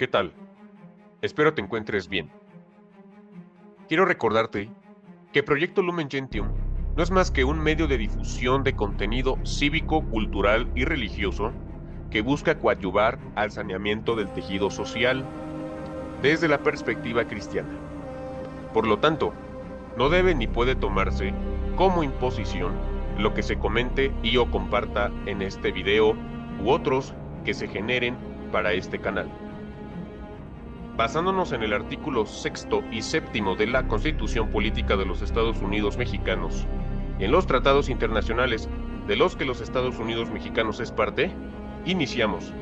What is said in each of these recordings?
¿Qué tal? Espero te encuentres bien. Quiero recordarte que Proyecto Lumen Gentium no es más que un medio de difusión de contenido cívico, cultural y religioso que busca coadyuvar al saneamiento del tejido social desde la perspectiva cristiana. Por lo tanto, no debe ni puede tomarse como imposición lo que se comente y o comparta en este video u otros que se generen para este canal. Basándonos en el artículo sexto y séptimo de la Constitución Política de los Estados Unidos Mexicanos y en los tratados internacionales de los que los Estados Unidos Mexicanos es parte, iniciamos,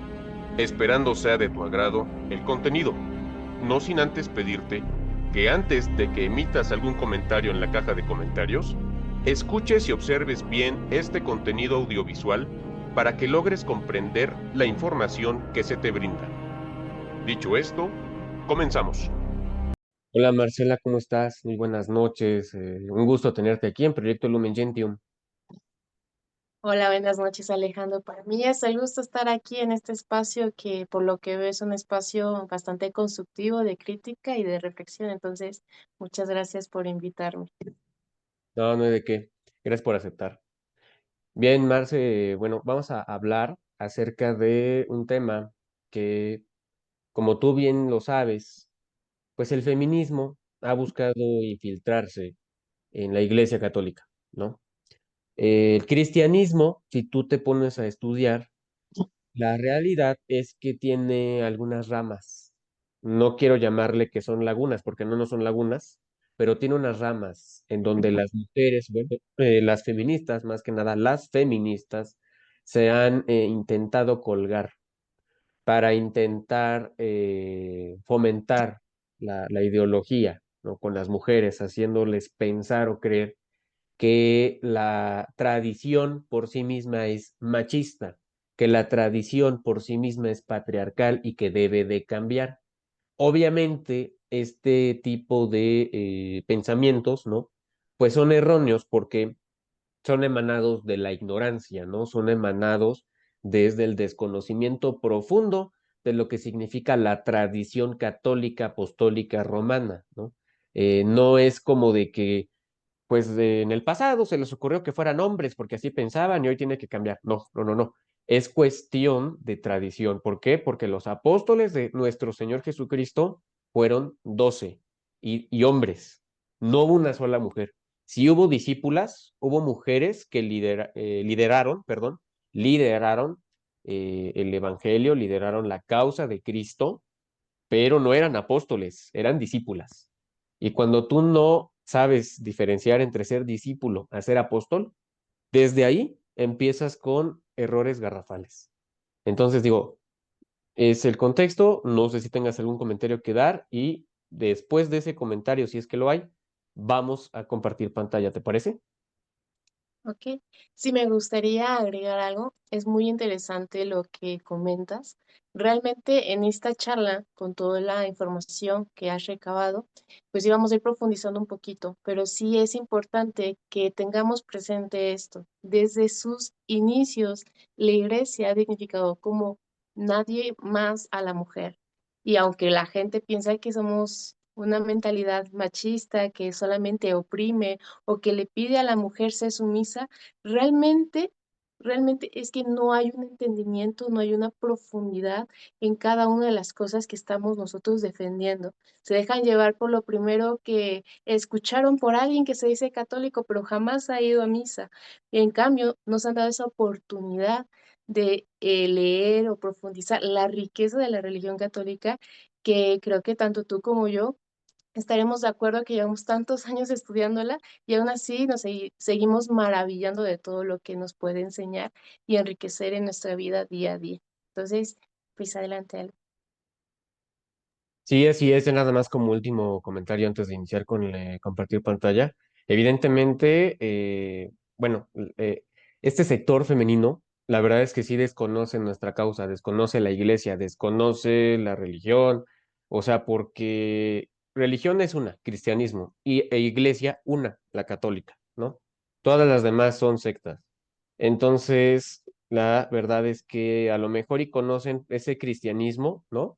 esperando sea de tu agrado el contenido, no sin antes pedirte que antes de que emitas algún comentario en la caja de comentarios, escuches y observes bien este contenido audiovisual para que logres comprender la información que se te brinda. Dicho esto, comenzamos. Hola Marcela, ¿cómo estás? Muy buenas noches. Un gusto tenerte aquí en Proyecto Lumen Gentium. Hola, buenas noches, Alejandro. Para mí es el gusto estar aquí en este espacio que por lo que veo es un espacio bastante constructivo de crítica y de reflexión. Entonces, muchas gracias por invitarme. No, no hay de qué. Gracias por aceptar. Bien, Marce, bueno, vamos a hablar acerca de un tema que, como tú bien lo sabes, pues el feminismo ha buscado infiltrarse en la Iglesia Católica, ¿no? El cristianismo, si tú te pones a estudiar, la realidad es que tiene algunas ramas. No quiero llamarle que son lagunas, porque no son lagunas, pero tiene unas ramas en donde las mujeres, bueno, las feministas, más que nada, las feministas, se han intentado colgar para intentar fomentar la ideología, ¿no? Con las mujeres, haciéndoles pensar o creer que la tradición por sí misma es machista, que la tradición por sí misma es patriarcal y que debe de cambiar. Obviamente, este tipo de pensamientos, ¿no? Pues son erróneos porque son emanados de la ignorancia, ¿no? Son emanados desde el desconocimiento profundo de lo que significa la tradición católica apostólica romana, ¿no? No es como de que pues en el pasado se les ocurrió que fueran hombres porque así pensaban y hoy tiene que cambiar. No, no, no, no. Es cuestión de tradición. ¿Por qué? Porque los apóstoles de nuestro Señor Jesucristo fueron 12 y hombres. No hubo una sola mujer. Si hubo discípulas, hubo mujeres que lideraron el evangelio, lideraron la causa de Cristo, pero no eran apóstoles, eran discípulas. Y cuando tú no sabes diferenciar entre ser discípulo a ser apóstol, desde ahí empiezas con errores garrafales. Entonces digo, es el contexto, no sé si tengas algún comentario que dar y después de ese comentario, si es que lo hay, vamos a compartir pantalla, ¿te parece? Ok, sí me gustaría agregar algo. Es muy interesante lo que comentas. Realmente en esta charla, con toda la información que has recabado, pues íbamos a ir profundizando un poquito, pero sí es importante que tengamos presente esto. Desde sus inicios, la iglesia ha dignificado como nadie más a la mujer. Y aunque la gente piensa que somos una mentalidad machista que solamente oprime, o que le pide a la mujer ser sumisa, realmente, realmente es que no hay un entendimiento, no hay una profundidad en cada una de las cosas que estamos nosotros defendiendo. Se dejan llevar por lo primero que escucharon por alguien que se dice católico, pero jamás ha ido a misa. Y en cambio, nos han dado esa oportunidad de leer o profundizar la riqueza de la religión católica, que creo que tanto tú como yo estaremos de acuerdo que llevamos tantos años estudiándola y aún así nos seguimos maravillando de todo lo que nos puede enseñar y enriquecer en nuestra vida día a día. Entonces, pues adelante, Ale. Sí, así es, nada más como último comentario antes de iniciar con compartir pantalla. Evidentemente, bueno, este sector femenino, la verdad es que sí desconoce nuestra causa, desconoce la iglesia, desconoce la religión, o sea, porque religión es una, cristianismo, e iglesia una, la católica, ¿no? Todas las demás son sectas. Entonces, la verdad es que a lo mejor y conocen ese cristianismo, ¿no?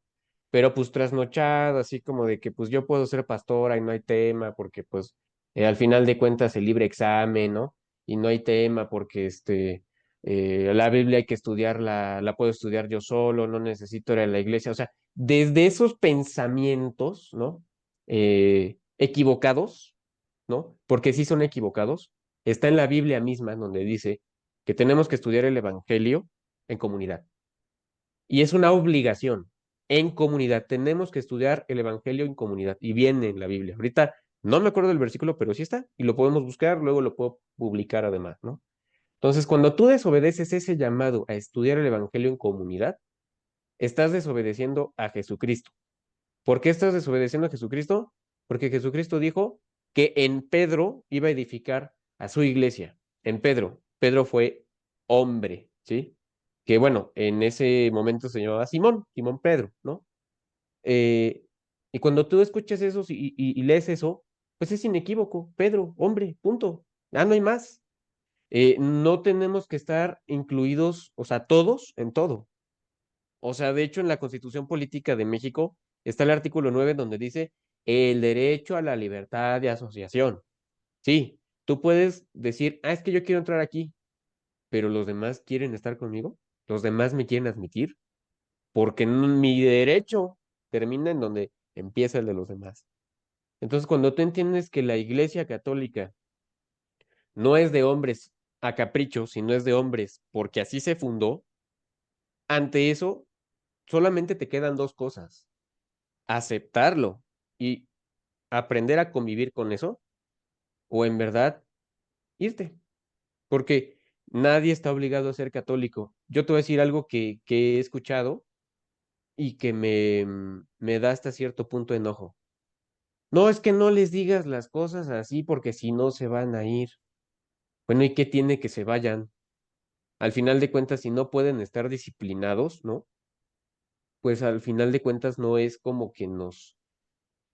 pero pues trasnochado, así como de que pues yo puedo ser pastora y no hay tema, porque pues al final de cuentas el libre examen, ¿no? Y no hay tema porque la Biblia hay que estudiarla, la puedo estudiar yo solo, no necesito ir a la iglesia, o sea, desde esos pensamientos, ¿no? Equivocados, ¿no? Porque sí son equivocados, está en la Biblia misma donde dice que tenemos que estudiar el Evangelio en comunidad. Y es una obligación en comunidad. Tenemos que estudiar el Evangelio en comunidad. Y viene en la Biblia. Ahorita no me acuerdo del versículo, pero sí está. Y lo podemos buscar, luego lo puedo publicar además, ¿no? Entonces, cuando tú desobedeces ese llamado a estudiar el Evangelio en comunidad, estás desobedeciendo a Jesucristo. ¿Por qué estás desobedeciendo a Jesucristo? Porque Jesucristo dijo que en Pedro iba a edificar a su iglesia. En Pedro. Pedro fue hombre, ¿sí? Que bueno, en ese momento se llamaba Simón, Simón Pedro, ¿no? Eh, y cuando tú escuchas eso y lees eso, pues es inequívoco, Pedro, hombre, punto. Ya no hay más. No tenemos que estar incluidos, o sea, todos en todo. O sea, de hecho, en la Constitución Política de México está el artículo 9 donde dice el derecho a la libertad de asociación. Sí, tú puedes decir, es que yo quiero entrar aquí, pero los demás quieren estar conmigo, los demás me quieren admitir, porque mi derecho termina en donde empieza el de los demás. Entonces, cuando tú entiendes que la Iglesia Católica no es de hombres a capricho, sino es de hombres porque así se fundó, ante eso solamente te quedan dos cosas: aceptarlo y aprender a convivir con eso, o en verdad irte, porque nadie está obligado a ser católico. Yo te voy a decir algo que he escuchado y que me da hasta cierto punto de enojo. No, es que no les digas las cosas así porque si no se van a ir. Bueno, ¿y qué tiene que se vayan? Al final de cuentas, si no pueden estar disciplinados, ¿no? Pues al final de cuentas no es como que nos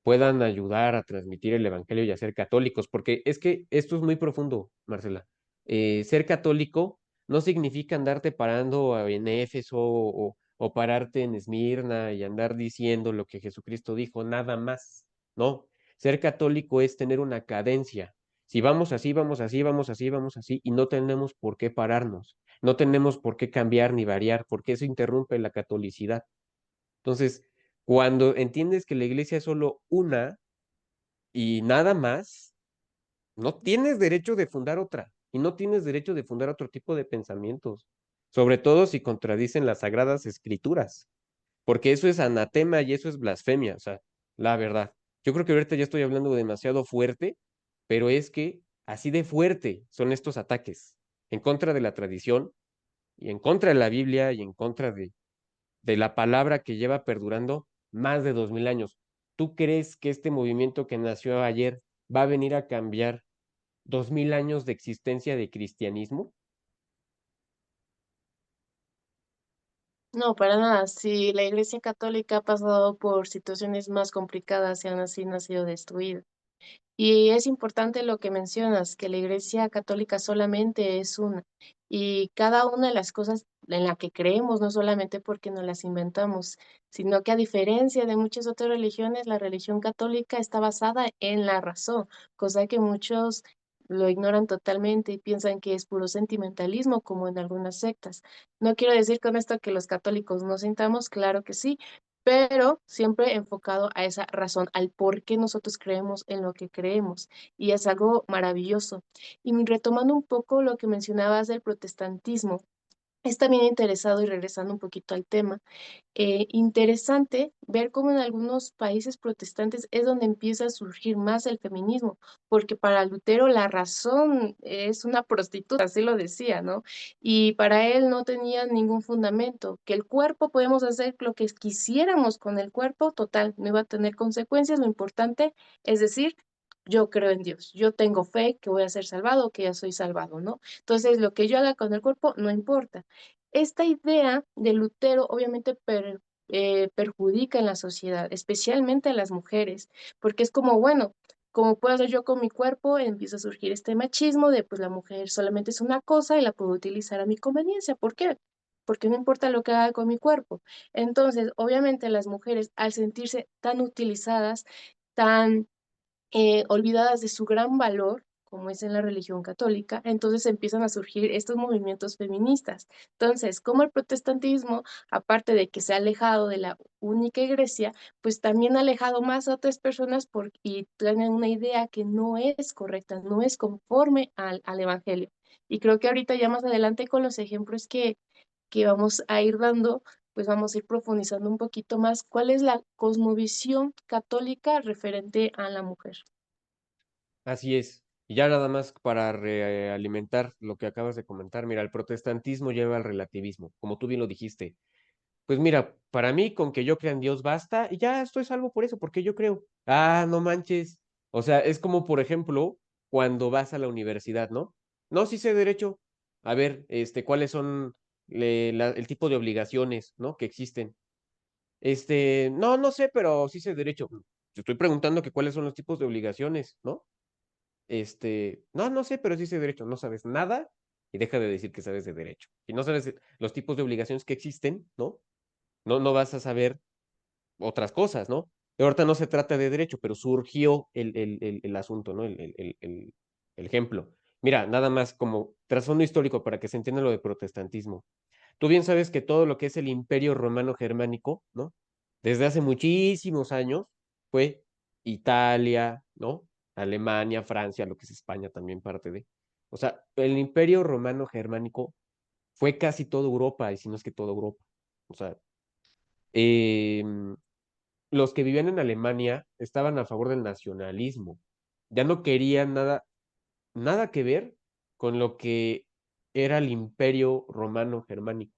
puedan ayudar a transmitir el evangelio y a ser católicos, porque es que esto es muy profundo, Marcela. Ser católico no significa andarte parando en Éfeso o pararte en Esmirna y andar diciendo lo que Jesucristo dijo, nada más. No, ser católico es tener una cadencia. Si vamos así, vamos así, vamos así, vamos así, y no tenemos por qué pararnos, no tenemos por qué cambiar ni variar, porque eso interrumpe la catolicidad. Entonces, cuando entiendes que la iglesia es solo una y nada más, no tienes derecho de fundar otra y no tienes derecho de fundar otro tipo de pensamientos, sobre todo si contradicen las sagradas escrituras, porque eso es anatema y eso es blasfemia, o sea, la verdad. Yo creo que ahorita ya estoy hablando demasiado fuerte, pero es que así de fuerte son estos ataques en contra de la tradición y en contra de la Biblia y en contra de la palabra que lleva perdurando más de 2000 años. ¿Tú crees que este movimiento que nació ayer va a venir a cambiar 2000 años de existencia de cristianismo? No, para nada. Si la Iglesia Católica ha pasado por situaciones más complicadas y aún así no ha sido destruida. Y es importante lo que mencionas, que la Iglesia Católica solamente es una. Y cada una de las cosas en la que creemos, no solamente porque nos las inventamos, sino que a diferencia de muchas otras religiones, la religión católica está basada en la razón, cosa que muchos lo ignoran totalmente y piensan que es puro sentimentalismo, como en algunas sectas. No quiero decir con esto que los católicos no sintamos, claro que sí, pero siempre enfocado a esa razón, al por qué nosotros creemos en lo que creemos. Y es algo maravilloso. Y retomando un poco lo que mencionabas del protestantismo, es también interesado y regresando un poquito al tema, interesante ver cómo en algunos países protestantes es donde empieza a surgir más el feminismo, porque para Lutero la razón es una prostituta, así lo decía, ¿no? Y para él no tenía ningún fundamento, que el cuerpo podemos hacer lo que quisiéramos con el cuerpo, total, no iba a tener consecuencias, lo importante es decir, yo creo en Dios, yo tengo fe que voy a ser salvado, que ya soy salvado, ¿no? Entonces, lo que yo haga con el cuerpo no importa. Esta idea de Lutero obviamente perjudica en la sociedad, especialmente a las mujeres, porque es como, bueno, como puedo hacer yo con mi cuerpo, empieza a surgir este machismo de pues la mujer solamente es una cosa y la puedo utilizar a mi conveniencia. ¿Por qué? porque no importa lo que haga con mi cuerpo. Entonces, obviamente las mujeres, al sentirse tan utilizadas, tan olvidadas de su gran valor, como es en la religión católica, entonces empiezan a surgir estos movimientos feministas. Entonces, como el protestantismo, aparte de que se ha alejado de la única iglesia, pues también ha alejado más a otras personas y tienen una idea que no es correcta, no es conforme al evangelio. Y creo que ahorita ya más adelante con los ejemplos que vamos a ir dando, pues vamos a ir profundizando un poquito más cuál es la cosmovisión católica referente a la mujer. Así es. Y ya nada más para realimentar lo que acabas de comentar, mira, el protestantismo lleva al relativismo, como tú bien lo dijiste. Pues mira, para mí con que yo crea en Dios basta y ya estoy salvo por eso, porque yo creo. Ah, no manches. O sea, es como, por ejemplo, cuando vas a la universidad, ¿no? No, sí sé derecho. A ver, ¿cuáles son el tipo de obligaciones, ¿no? Que existen. No, no sé, pero sí sé derecho. Te estoy preguntando que cuáles son los tipos de obligaciones, ¿no? No, no sé, pero sí sé derecho. No sabes nada y deja de decir que sabes de derecho. Si no sabes los tipos de obligaciones que existen, ¿no? No vas a saber otras cosas, ¿no? Y ahorita no se trata de derecho, pero surgió el asunto, ¿no? El ejemplo. Mira, nada más como trasfondo histórico para que se entienda lo de protestantismo. Tú bien sabes que todo lo que es el Imperio Romano Germánico, ¿no? Desde hace muchísimos años fue Italia, ¿no? Alemania, Francia, lo que es España también parte de. O sea, el Imperio Romano Germánico fue casi toda Europa, y si no es que toda Europa. O sea, eh, los que vivían en Alemania estaban a favor del nacionalismo. Ya no querían nada que ver con lo que era el Imperio Romano Germánico.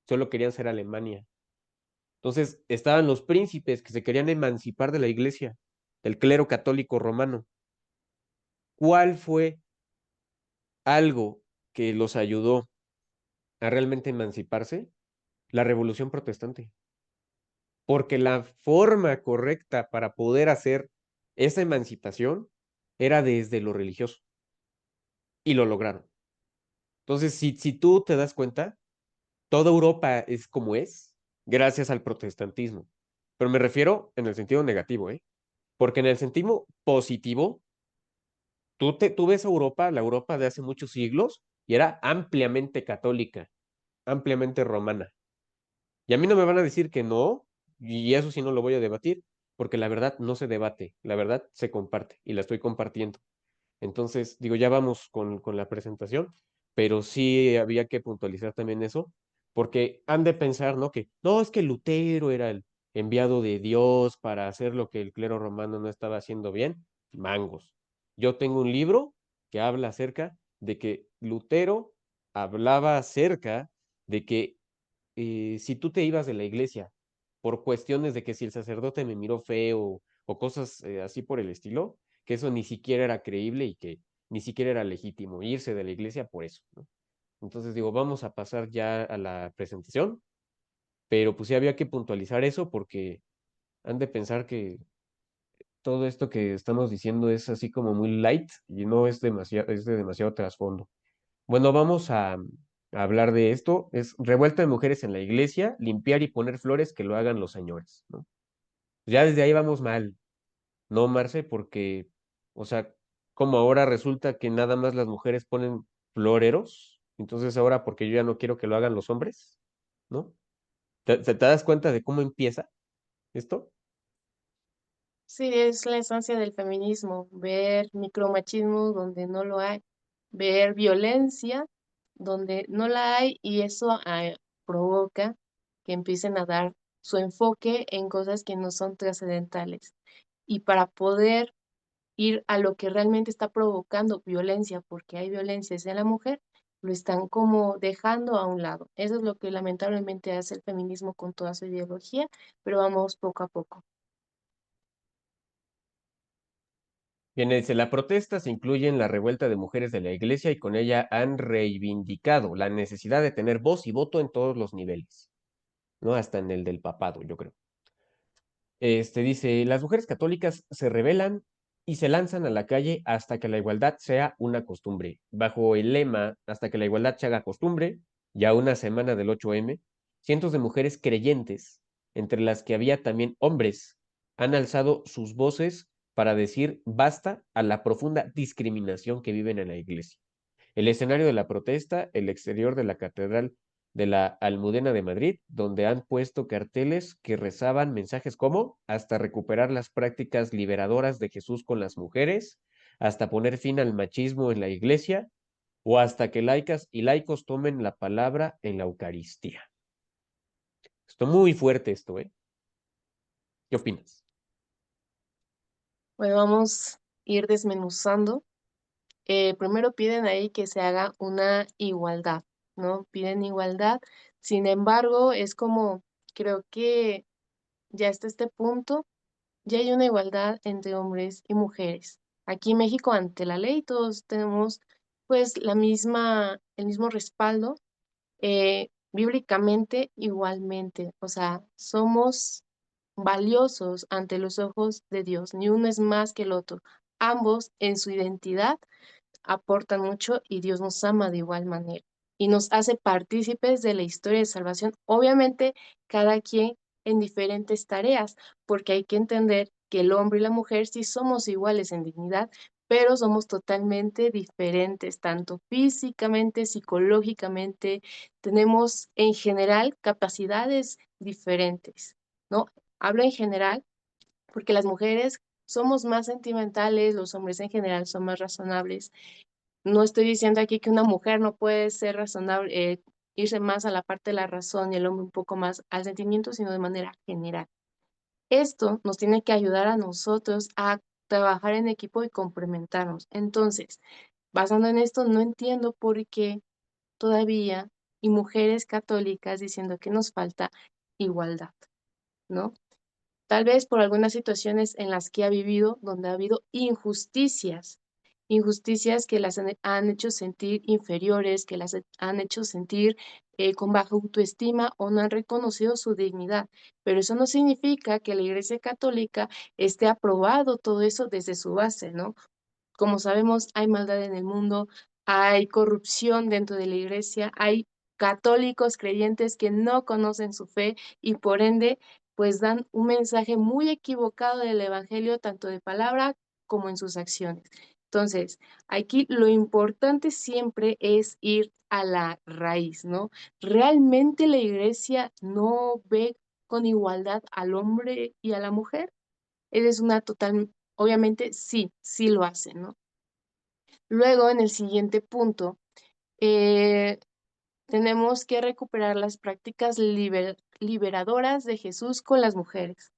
Solo querían ser Alemania. Entonces estaban los príncipes que se querían emancipar de la iglesia, del clero católico romano. ¿Cuál fue algo que los ayudó a realmente emanciparse? La Revolución Protestante. Porque la forma correcta para poder hacer esa emancipación era desde lo religioso y lo lograron. Entonces, si tú te das cuenta, toda Europa es como es gracias al protestantismo. Pero me refiero en el sentido negativo, ¿eh? Porque en el sentido positivo, tú ves Europa, la Europa de hace muchos siglos, y era ampliamente católica, ampliamente romana. Y a mí no me van a decir que no, y eso sí no lo voy a debatir, porque la verdad no se debate, la verdad se comparte, y la estoy compartiendo. Entonces, digo, ya vamos con la presentación, pero sí había que puntualizar también eso, porque han de pensar, ¿no? Que no, es que Lutero era el enviado de Dios para hacer lo que el clero romano no estaba haciendo bien. Mangos. Yo tengo un libro que habla acerca de que Lutero hablaba acerca de que si tú te ibas de la iglesia por cuestiones de que si el sacerdote me miró feo o cosas así por el estilo, que eso ni siquiera era creíble y que ni siquiera era legítimo irse de la iglesia por eso, ¿no? Entonces digo, vamos a pasar ya a la presentación, pero pues sí había que puntualizar eso porque han de pensar que todo esto que estamos diciendo es así como muy light y no es demasiado, es de demasiado trasfondo. Bueno, vamos a hablar de esto. Es revuelta de mujeres en la iglesia, limpiar y poner flores que lo hagan los señores, ¿no? Ya desde ahí vamos mal, ¿no, Marce? Porque, o sea, como ahora resulta que nada más las mujeres ponen floreros, entonces ahora porque yo ya no quiero que lo hagan los hombres, ¿no? ¿Te das cuenta de cómo empieza esto? Sí, es la esencia del feminismo, ver micromachismo donde no lo hay, ver violencia donde no la hay y eso provoca que empiecen a dar su enfoque en cosas que no son trascendentales. Y para poder ir a lo que realmente está provocando violencia, porque hay violencia hacia la mujer, lo están como dejando a un lado. Eso es lo que lamentablemente hace el feminismo con toda su ideología, pero vamos poco a poco. Bien, dice, la protesta se incluye en la revuelta de mujeres de la iglesia y con ella han reivindicado la necesidad de tener voz y voto en todos los niveles, ¿no? Hasta en el del papado, yo creo. Dice, las mujeres católicas se rebelan y se lanzan a la calle hasta que la igualdad sea una costumbre. Bajo el lema, hasta que la igualdad se haga costumbre, Ya una semana del 8M, cientos de mujeres creyentes, entre las que había también hombres, han alzado sus voces para decir basta a la profunda discriminación que viven en la iglesia. El escenario de la protesta, el exterior de la Catedral de la Almudena de Madrid, donde han puesto carteles que rezaban mensajes como hasta recuperar las prácticas liberadoras de Jesús con las mujeres, hasta poner fin al machismo en la iglesia, o hasta que laicas y laicos tomen la palabra en la Eucaristía. Esto muy fuerte esto, ¿eh? ¿Qué opinas? Bueno, vamos a ir desmenuzando. Primero piden ahí que se haga una igualdad, ¿no? Piden igualdad. Sin embargo, es como, creo que ya hasta este punto, ya hay una igualdad entre hombres y mujeres. Aquí en México, ante la ley, todos tenemos pues el mismo respaldo, bíblicamente igualmente. O sea, somos valiosos ante los ojos de Dios. Ni uno es más que el otro. Ambos en su identidad aportan mucho y Dios nos ama de igual manera y nos hace partícipes de la historia de salvación. Obviamente, cada quien en diferentes tareas, porque hay que entender que el hombre y la mujer sí somos iguales en dignidad, pero somos totalmente diferentes, tanto físicamente, psicológicamente, tenemos en general capacidades diferentes, ¿no? Hablo en general porque las mujeres somos más sentimentales, los hombres en general son más razonables. No estoy diciendo aquí que una mujer no puede ser razonable, irse más a la parte de la razón y el hombre un poco más al sentimiento, sino de manera general. Esto nos tiene que ayudar a nosotros a trabajar en equipo y complementarnos. Entonces, basando en esto, no entiendo por qué todavía y mujeres católicas diciendo que nos falta igualdad, ¿no? Tal vez por algunas situaciones en las que ha vivido, donde ha habido injusticias, injusticias que las han hecho sentir inferiores, que las han hecho sentir con baja autoestima o no han reconocido su dignidad. Pero eso no significa que la Iglesia Católica esté aprobado todo eso desde su base, ¿no? Como sabemos, hay maldad en el mundo, hay corrupción dentro de la iglesia, hay católicos creyentes que no conocen su fe y por ende, pues dan un mensaje muy equivocado del evangelio, tanto de palabra como en sus acciones. Entonces, aquí lo importante siempre es ir a la raíz, ¿no? ¿Realmente la iglesia no ve con igualdad al hombre y a la mujer? Es una total, obviamente sí, sí lo hacen, ¿no? Luego, en el siguiente punto, eh, tenemos que recuperar las prácticas liberadoras de Jesús con las mujeres.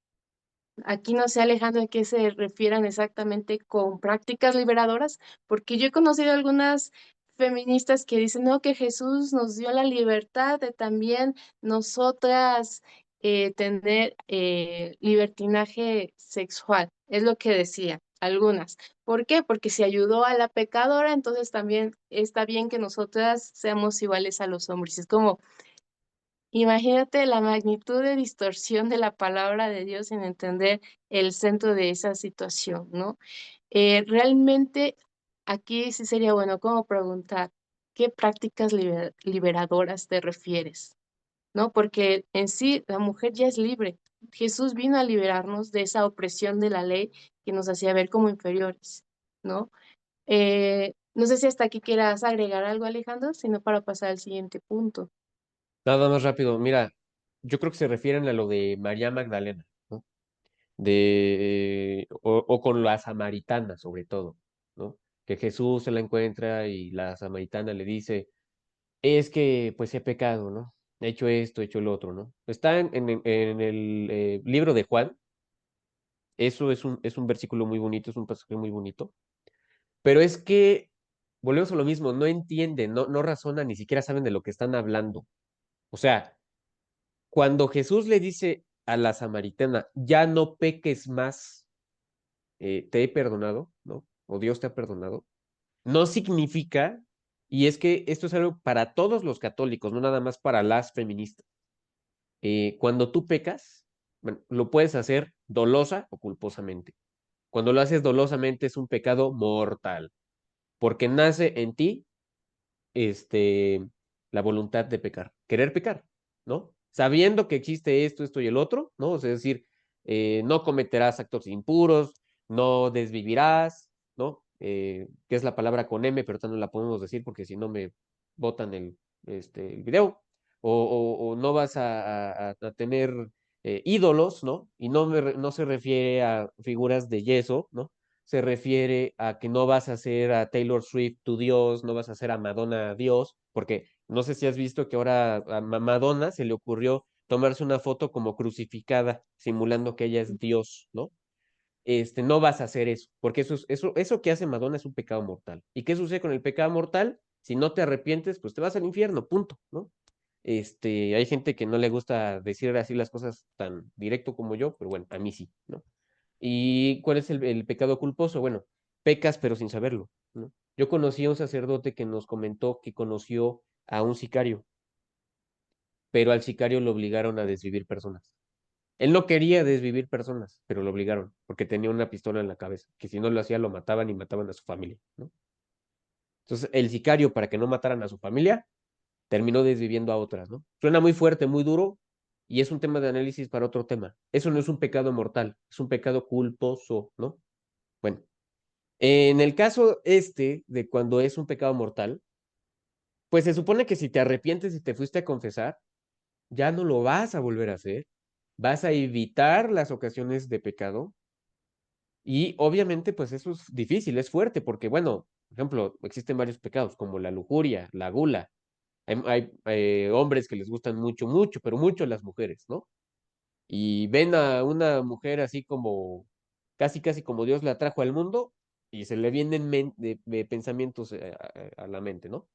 Aquí no sé, Alejandro, a qué se refieran exactamente con prácticas liberadoras, porque yo he conocido algunas feministas que dicen, no, que Jesús nos dio la libertad de también nosotras tener libertinaje sexual, es lo que decía algunas. ¿Por qué? Porque si ayudó a la pecadora, entonces también está bien que nosotras seamos iguales a los hombres. Es como, imagínate la magnitud de distorsión de la palabra de Dios sin entender el centro de esa situación, ¿no? Realmente aquí sí sería bueno como preguntar, ¿qué prácticas liberadoras te refieres? ¿No? Porque en sí la mujer ya es libre. Jesús vino a liberarnos de esa opresión de la ley que nos hacía ver como inferiores, ¿no? No sé si hasta aquí quieras agregar algo, Alejandro, sino para pasar al siguiente punto. Nada más rápido, mira, yo creo que se refieren a lo de María Magdalena, ¿no? O con la samaritana, sobre todo, ¿no? Que Jesús se la encuentra y la samaritana le dice, es que pues he pecado, ¿no? He hecho esto, he hecho lo otro, ¿no? Está en el libro de Juan, eso es un versículo muy bonito, es un pasaje muy bonito, pero es que volvemos a lo mismo, no entienden, no razonan, ni siquiera saben de lo que están hablando. O sea, cuando Jesús le dice a la samaritana, ya no peques más, te he perdonado, ¿no? O Dios te ha perdonado, no significa, y es que esto es algo para todos los católicos, no nada más para las feministas. Cuando tú pecas, bueno, lo puedes hacer dolosa o culposamente. Cuando lo haces dolosamente es un pecado mortal, porque nace en ti, este, la voluntad de pecar, querer pecar, ¿no? Sabiendo que existe esto, esto y el otro, ¿no? O sea, es decir, no cometerás actos impuros, no desvivirás, ¿no? Que es la palabra con M, pero no la podemos decir porque si no me botan el video. O no vas a tener ídolos, ¿no? Y no se refiere a figuras de yeso, ¿no? Se refiere a que no vas a hacer a Taylor Swift tu Dios, no vas a hacer a Madonna Dios, porque no sé si has visto que ahora a Madonna se le ocurrió tomarse una foto como crucificada, simulando que ella es Dios, ¿no? No vas a hacer eso, porque eso que hace Madonna es un pecado mortal. ¿Y qué sucede con el pecado mortal? Si no te arrepientes, pues te vas al infierno, punto, ¿no? Hay gente que no le gusta decir así las cosas tan directo como yo, pero bueno, a mí sí, ¿no? ¿Y cuál es el pecado culposo? Bueno, pecas pero sin saberlo, ¿no? Yo conocí a un sacerdote que nos comentó que conoció a un sicario, pero al sicario lo obligaron a desvivir personas. Él no quería desvivir personas, pero lo obligaron, porque tenía una pistola en la cabeza, que si no lo hacía lo mataban y mataban a su familia, ¿no? Entonces, el sicario, para que no mataran a su familia, terminó desviviendo a otras, ¿no? Suena muy fuerte, muy duro, y es un tema de análisis para otro tema. Eso no es un pecado mortal, es un pecado culposo, ¿no? Bueno, en el caso de cuando es un pecado mortal, pues se supone que si te arrepientes y te fuiste a confesar, ya no lo vas a volver a hacer, vas a evitar las ocasiones de pecado y obviamente pues eso es difícil, es fuerte, porque bueno, por ejemplo, existen varios pecados como la lujuria, la gula. Hay hombres que les gustan mucho, mucho, pero mucho las mujeres, ¿no? Y ven a una mujer así como, casi, casi como Dios la trajo al mundo y se le vienen de pensamientos a la mente, ¿no?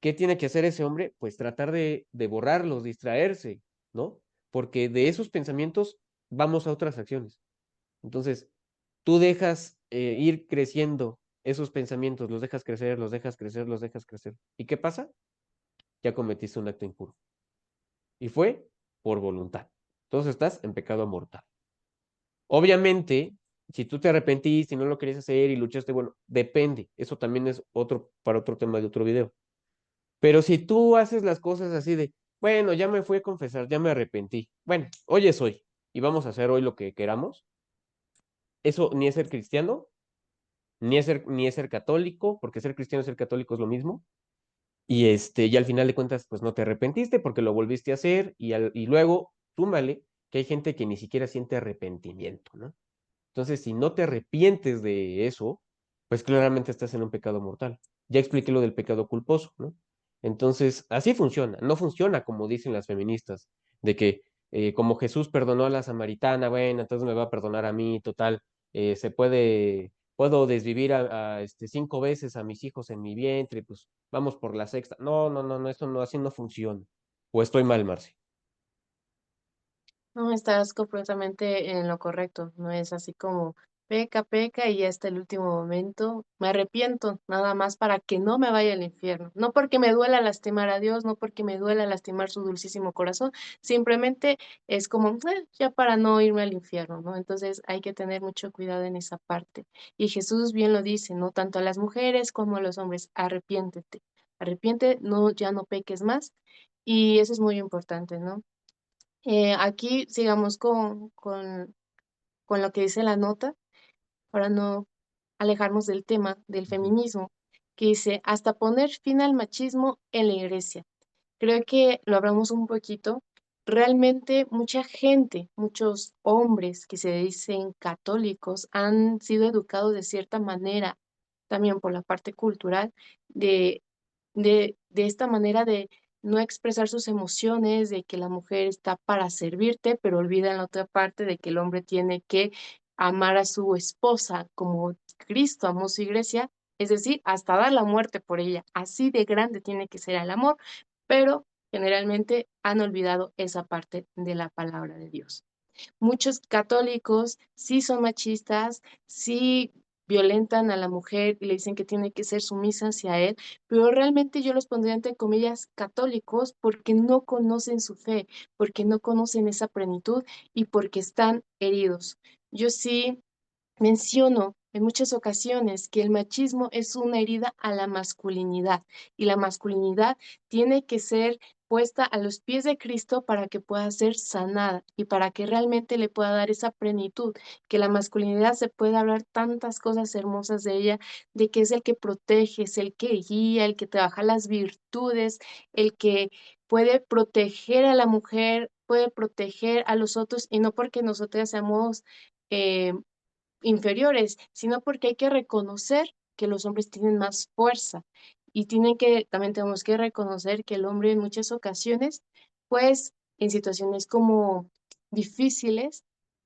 ¿Qué tiene que hacer ese hombre? Pues tratar de borrarlos, distraerse, ¿no? Porque de esos pensamientos vamos a otras acciones. Entonces, tú dejas ir creciendo esos pensamientos, los dejas crecer, los dejas crecer, los dejas crecer. ¿Y qué pasa? Ya cometiste un acto impuro. Y fue por voluntad. Entonces estás en pecado mortal. Obviamente, si tú te arrepentiste y no lo querías hacer y luchaste, bueno, depende. Eso también es para otro tema de otro video. Pero si tú haces las cosas así de, bueno, ya me fui a confesar, ya me arrepentí. Bueno, hoy es hoy y vamos a hacer hoy lo que queramos. Eso ni es ser cristiano, ni es ser católico, porque ser cristiano y ser católico es lo mismo. Y al final de cuentas, pues no te arrepentiste porque lo volviste a hacer y luego, súmale que hay gente que ni siquiera siente arrepentimiento, ¿no? Entonces, si no te arrepientes de eso, pues claramente estás en un pecado mortal. Ya expliqué lo del pecado culposo, ¿no? Entonces, así funciona. No funciona como dicen las feministas, de que como Jesús perdonó a la samaritana, bueno, entonces me va a perdonar a mí, total, puedo desvivir a 5 veces a mis hijos en mi vientre, pues vamos por la sexta. No, no, no, no, eso no, así no funciona. O estoy mal, Marci. No, estás completamente en lo correcto. No es así como peca, peca y hasta el último momento me arrepiento, nada más para que no me vaya al infierno. No porque me duela lastimar a Dios, no porque me duela lastimar su dulcísimo corazón, simplemente es como ya para no irme al infierno, ¿no? Entonces hay que tener mucho cuidado en esa parte. Y Jesús bien lo dice, ¿no? Tanto a las mujeres como a los hombres, arrepiéntete. Arrepiente, no, ya no peques más. Y eso es muy importante, ¿no? Aquí sigamos con lo que dice la nota, para no alejarnos del tema del Ujú. feminismo, que dice, hasta poner fin al machismo en la iglesia. Creo que lo hablamos un poquito. Realmente mucha gente, muchos hombres que se dicen católicos han sido educados de cierta manera, también por la parte cultural, de, de esta manera de no expresar sus emociones, de que la mujer está para servirte, pero olvidan la otra parte de que el hombre tiene que amar a su esposa como Cristo amó su iglesia, es decir, hasta dar la muerte por ella. Así de grande tiene que ser el amor, pero generalmente han olvidado esa parte de la palabra de Dios. Muchos católicos sí son machistas, sí violentan a la mujer y le dicen que tiene que ser sumisa hacia él, pero realmente yo los pondría entre comillas católicos porque no conocen su fe, porque no conocen esa plenitud y porque están heridos. Yo sí menciono en muchas ocasiones que el machismo es una herida a la masculinidad y la masculinidad tiene que ser puesta a los pies de Cristo para que pueda ser sanada y para que realmente le pueda dar esa plenitud, que la masculinidad se puede hablar tantas cosas hermosas de ella, de que es el que protege, es el que guía, el que trabaja las virtudes, el que puede proteger a la mujer, puede proteger a los otros y no porque nosotras seamos eh, inferiores, sino porque hay que reconocer que los hombres tienen más fuerza y también tenemos que reconocer que el hombre en muchas ocasiones, pues en situaciones como difíciles,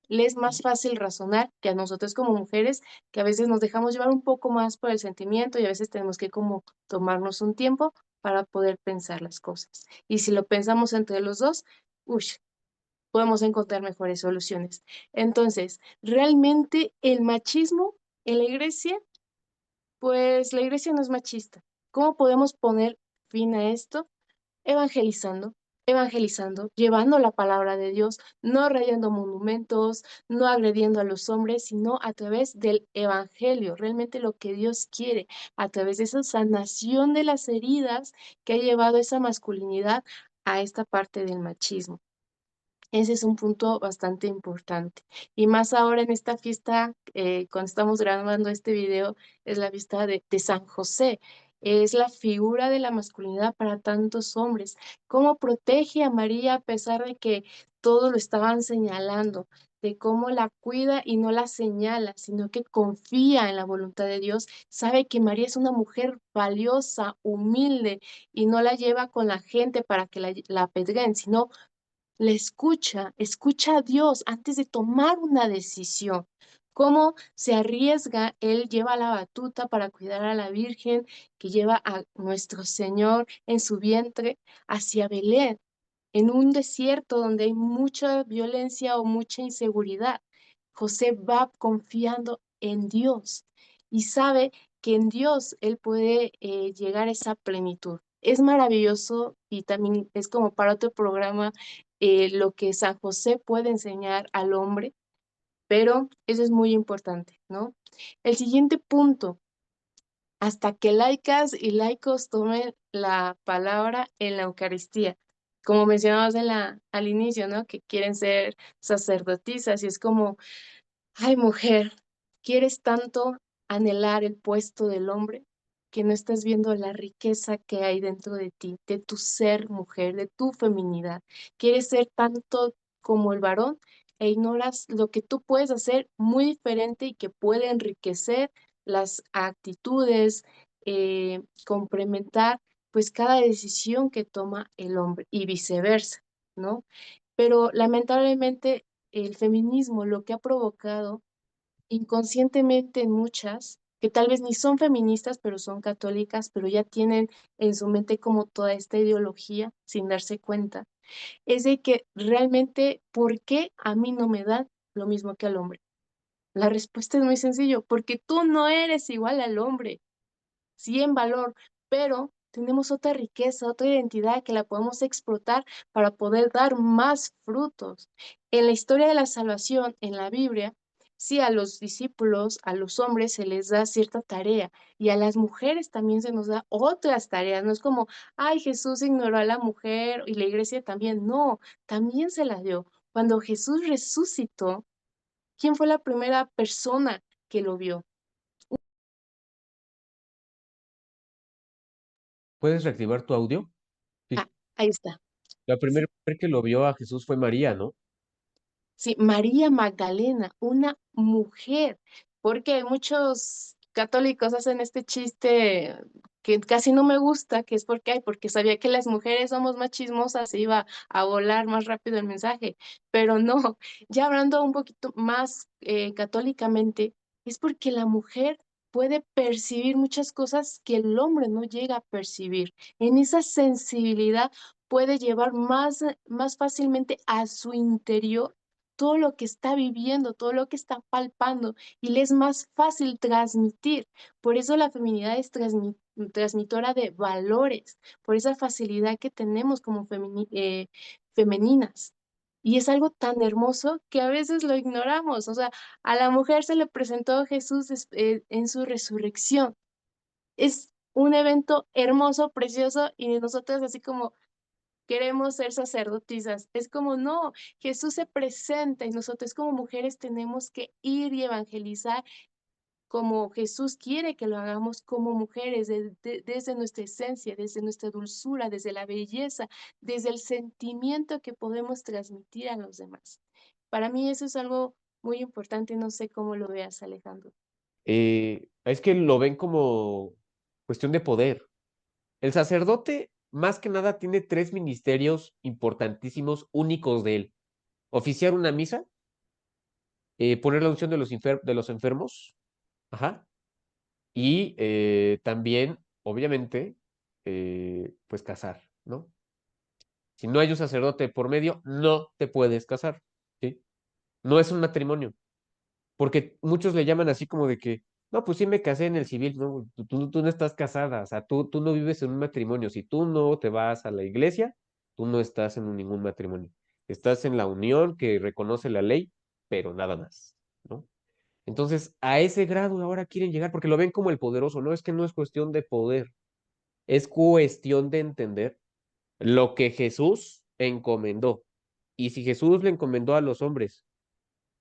le es más fácil razonar que a nosotros como mujeres, que a veces nos dejamos llevar un poco más por el sentimiento y a veces tenemos que como tomarnos un tiempo para poder pensar las cosas. Y si lo pensamos entre los dos, uy, podemos encontrar mejores soluciones. Entonces, realmente el machismo en la iglesia, pues la iglesia no es machista. ¿Cómo podemos poner fin a esto? Evangelizando, evangelizando, llevando la palabra de Dios, no rayando monumentos, no agrediendo a los hombres, sino a través del evangelio, realmente lo que Dios quiere, a través de esa sanación de las heridas que ha llevado esa masculinidad a esta parte del machismo. Ese es un punto bastante importante. Y más ahora en esta fiesta, cuando estamos grabando este video, es la fiesta de San José. Es la figura de la masculinidad para tantos hombres. ¿Cómo protege a María a pesar de que todos lo estaban señalando? De cómo la cuida y no la señala, sino que confía en la voluntad de Dios. Sabe que María es una mujer valiosa, humilde, y no la lleva con la gente para que la apedreen, sino la escucha, escucha a Dios antes de tomar una decisión. Cómo se arriesga, Él lleva la batuta para cuidar a la Virgen que lleva a nuestro Señor en su vientre hacia Belén, en un desierto donde hay mucha violencia o mucha inseguridad. José va confiando en Dios y sabe que en Dios él puede llegar a esa plenitud. Es maravilloso y también es como para otro programa lo que San José puede enseñar al hombre, pero eso es muy importante, ¿no? El siguiente punto, hasta que laicas y laicos tomen la palabra en la Eucaristía. Como mencionabas al inicio, ¿no? Que quieren ser sacerdotisas y es como, ay, mujer, ¿quieres tanto anhelar el puesto del hombre que no estás viendo la riqueza que hay dentro de ti, de tu ser mujer, de tu feminidad? ¿Quieres ser tanto como el varón e ignoras lo que tú puedes hacer muy diferente y que puede enriquecer las actitudes, complementar pues cada decisión que toma el hombre y viceversa, ¿no? Pero lamentablemente el feminismo lo que ha provocado inconscientemente en muchas, que tal vez ni son feministas, pero son católicas, pero ya tienen en su mente como toda esta ideología sin darse cuenta, es de que realmente, ¿por qué a mí no me dan lo mismo que al hombre? La respuesta es muy sencillo, porque tú no eres igual al hombre sí en valor, pero tenemos otra riqueza, otra identidad que la podemos explotar para poder dar más frutos. En la historia de la salvación, en la Biblia, sí a los discípulos, a los hombres se les da cierta tarea y a las mujeres también se nos da otras tareas. No es como, ay, Jesús ignoró a la mujer y la iglesia también. No, también se la dio. Cuando Jesús resucitó, ¿quién fue la primera persona que lo vio? ¿Puedes reactivar tu audio? Ah, Sí. ahí está. La primera mujer que lo vio a Jesús fue María, ¿no? Sí, María Magdalena, una mujer, porque muchos católicos hacen este chiste que casi no me gusta, que es porque sabía que las mujeres somos más chismosas, e iba a volar más rápido el mensaje, pero no, ya hablando un poquito más católicamente, es porque la mujer puede percibir muchas cosas que el hombre no llega a percibir. En esa sensibilidad puede llevar más fácilmente a su interior todo lo que está viviendo, todo lo que está palpando y le es más fácil transmitir. Por eso la feminidad es transmitora de valores, por esa facilidad que tenemos como femeninas. Y es algo tan hermoso que a veces lo ignoramos. O sea, a la mujer se le presentó Jesús en su resurrección. Es un evento hermoso, precioso, y nosotros así como queremos ser sacerdotisas. Es como, no, Jesús se presenta y nosotros como mujeres tenemos que ir y evangelizar como Jesús quiere que lo hagamos como mujeres, desde nuestra esencia, desde nuestra dulzura, desde la belleza, desde el sentimiento que podemos transmitir a los demás. Para mí eso es algo muy importante, no sé cómo lo veas, Alejandro. Es que lo ven como cuestión de poder. El sacerdote, más que nada, tiene tres ministerios importantísimos, únicos de él. Oficiar una misa, poner la unción de de los enfermos, ajá, y también, obviamente, pues casar, ¿no? Si no hay un sacerdote por medio, no te puedes casar, ¿sí? No es un matrimonio, porque muchos le llaman así como de que, no, pues sí me casé en el civil, no, tú no estás casada, o sea, tú no vives en un matrimonio, si tú no te vas a la iglesia, tú no estás en ningún matrimonio, estás en la unión que reconoce la ley, pero nada más, ¿no? Entonces, a ese grado ahora quieren llegar porque lo ven como el poderoso, no es que no es cuestión de poder, es cuestión de entender lo que Jesús encomendó. Y si Jesús le encomendó a los hombres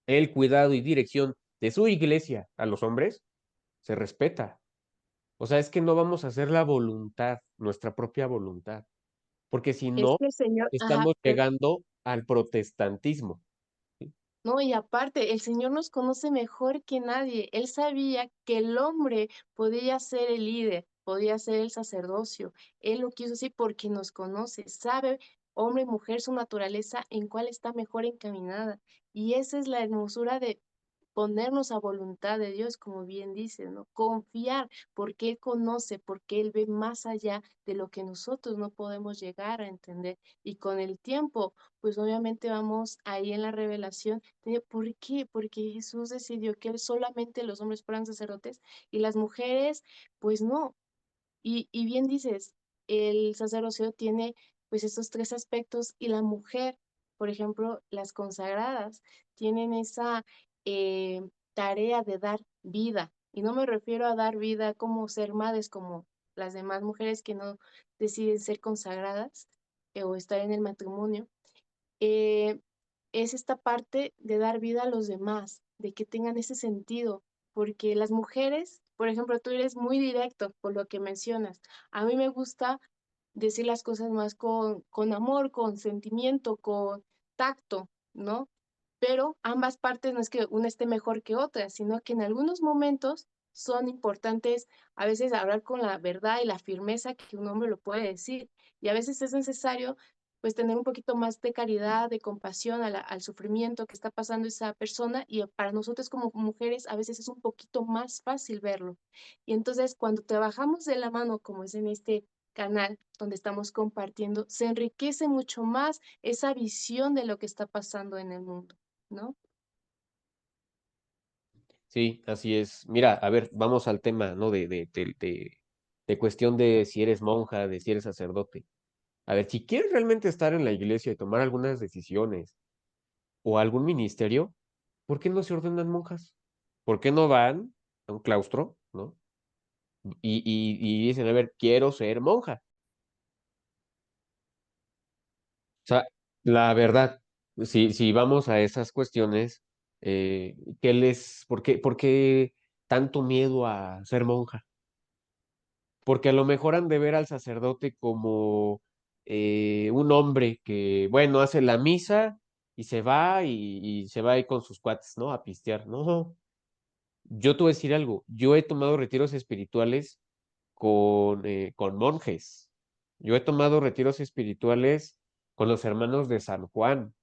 el cuidado y dirección de su iglesia a los hombres, se respeta. O sea, es que no vamos a hacer la voluntad, nuestra propia voluntad, porque si Es no, que el Señor, ajá, estamos llegando al protestantismo. ¿Sí? no, y aparte, el Señor nos conoce mejor que nadie. Él sabía que el hombre podía ser el líder, podía ser el sacerdocio. Él lo quiso así porque nos conoce, sabe, hombre y mujer, su naturaleza en cuál está mejor encaminada. Y esa es la hermosura de ponernos a voluntad de Dios, como bien dice, ¿no? Confiar, porque Él conoce, porque Él ve más allá de lo que nosotros no podemos llegar a entender. Y con el tiempo, pues obviamente vamos ahí en la revelación de por qué, porque Jesús decidió que solamente los hombres fueran sacerdotes y las mujeres, pues no. Y bien dices, el sacerdocio tiene pues estos tres aspectos y la mujer, por ejemplo, las consagradas, tienen esa tarea de dar vida. Y no me refiero a dar vida como ser madres, como las demás mujeres que no deciden ser consagradas o estar en el matrimonio, eh, es esta parte de dar vida a los demás, de que tengan ese sentido, porque las mujeres, por ejemplo, tú eres muy directo por lo que mencionas. A mí me gusta decir las cosas más con amor, con sentimiento, con tacto, ¿no? Pero ambas partes no es que una esté mejor que otra, sino que en algunos momentos son importantes a veces hablar con la verdad y la firmeza que un hombre lo puede decir. Y a veces es necesario pues tener un poquito más de caridad, de compasión al sufrimiento que está pasando esa persona y para nosotros como mujeres a veces es un poquito más fácil verlo. Y entonces cuando trabajamos de la mano, como es en este canal donde estamos compartiendo, se enriquece mucho más esa visión de lo que está pasando en el mundo, ¿no? Sí, así es. Mira, a ver, vamos al tema, ¿no? De cuestión de si eres monja, de si eres sacerdote. A ver, si quieres realmente estar en la iglesia y tomar algunas decisiones o algún ministerio, ¿por qué no se ordenan monjas? ¿Por qué no van a un claustro, ¿no? Y dicen, a ver, quiero ser monja. O sea, la verdad, si vamos a esas cuestiones, por qué tanto miedo a ser monja? Porque a lo mejor han de ver al sacerdote como un hombre que, bueno, hace la misa y se va y se va ahí con sus cuates, ¿no? A pistear. No, yo te voy a decir algo, yo he tomado retiros espirituales con monjes, yo he tomado retiros espirituales con los hermanos de San Juan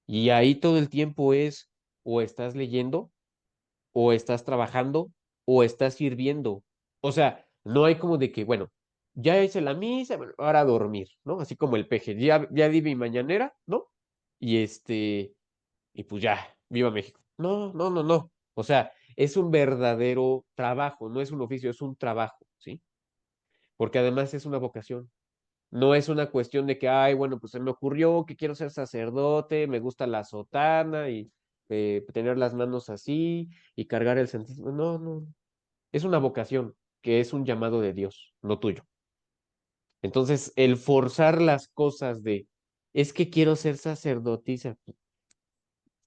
y ahí todo el tiempo es o estás leyendo o estás trabajando o estás sirviendo. O sea, no hay como de que, bueno, ya hice la misa, bueno, ahora a dormir, ¿no? Así como el peje, ya di mi mañanera, ¿no? Y y pues ya, viva México. No, no, no, no. O sea, es un verdadero trabajo, no es un oficio, es un trabajo, ¿sí? Porque además es una vocación. No es una cuestión de que, ay, bueno, pues se me ocurrió que quiero ser sacerdote, me gusta la sotana y tener las manos así y cargar el santísimo. No, no. Es una vocación que es un llamado de Dios, no tuyo. Entonces, el forzar las cosas de, es que quiero ser sacerdotisa,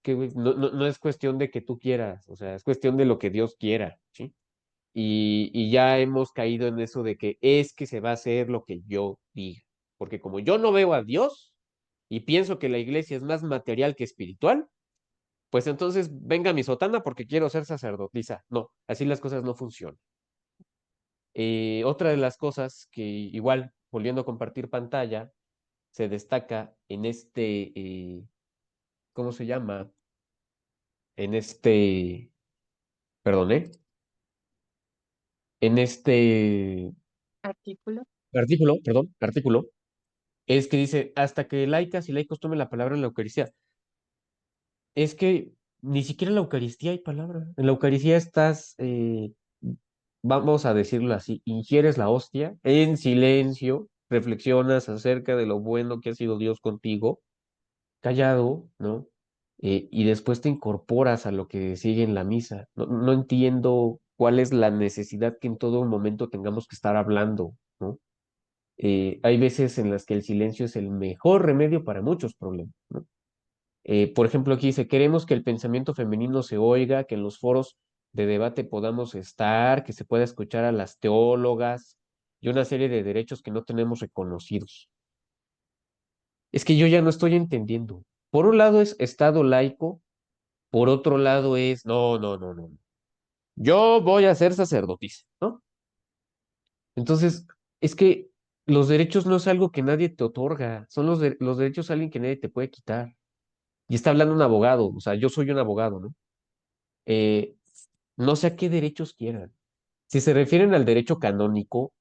que güey, no es cuestión de que tú quieras, o sea, es cuestión de lo que Dios quiera, ¿sí? Y ya hemos caído en eso de que es que se va a hacer lo que yo diga, porque como yo no veo a Dios y pienso que la iglesia es más material que espiritual, pues entonces venga mi sotana porque quiero ser sacerdotisa. No, así las cosas no funcionan. Otra de las cosas que igual, volviendo a compartir pantalla, se destaca en ¿cómo se llama? En perdón, en este Artículo. artículo, es que dice, hasta que laicas y laicos tomen la palabra en la Eucaristía. Es que ni siquiera en la Eucaristía hay palabra. En la Eucaristía estás, vamos a decirlo así, ingieres la hostia en silencio, reflexionas acerca de lo bueno que ha sido Dios contigo, callado, ¿no? Y después te incorporas a lo que sigue en la misa. No entiendo cuál es la necesidad que en todo momento tengamos que estar hablando, ¿no? Hay veces en las que el silencio es el mejor remedio para muchos problemas, ¿no? Por ejemplo, aquí dice, queremos que el pensamiento femenino se oiga, que en los foros de debate podamos estar, que se pueda escuchar a las teólogas y una serie de derechos que no tenemos reconocidos. Es que yo ya no estoy entendiendo. Por un lado es Estado laico, por otro lado es, no. Yo voy a ser sacerdotisa, ¿no? Entonces, es que los derechos no es algo que nadie te otorga, son los derechos alguien que nadie te puede quitar. Y está hablando un abogado, o sea, yo soy un abogado, ¿no? Eh, no sé a qué derechos quieran. Si se refieren al derecho canónico,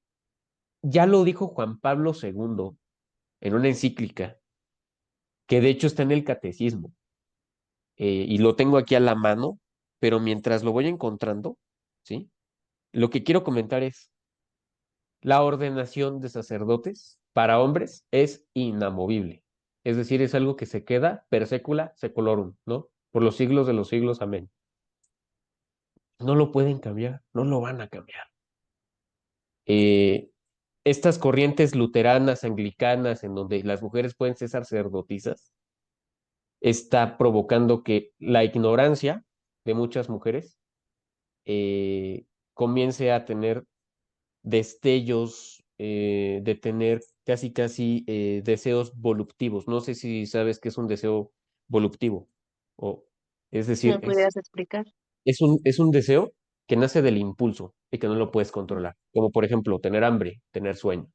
ya lo dijo Juan Pablo II en una encíclica, que de hecho está en el catecismo, y lo tengo aquí a la mano, pero mientras lo voy encontrando, ¿sí? Lo que quiero comentar es, la ordenación de sacerdotes para hombres es inamovible. Es decir, es algo que se queda per secula secolorum, ¿no? Por los siglos de los siglos, amén. No lo pueden cambiar, no lo van a cambiar. Eh, Estas corrientes luteranas, anglicanas, en donde las mujeres pueden ser sacerdotisas, está provocando que la ignorancia de muchas mujeres comience a tener destellos, de tener casi deseos voluptivos. No sé si sabes qué es un deseo voluptivo. O, es Si decir, me pudieras explicar. es un deseo que nace del impulso y que no lo puedes controlar. Como por ejemplo, tener hambre, tener sueño.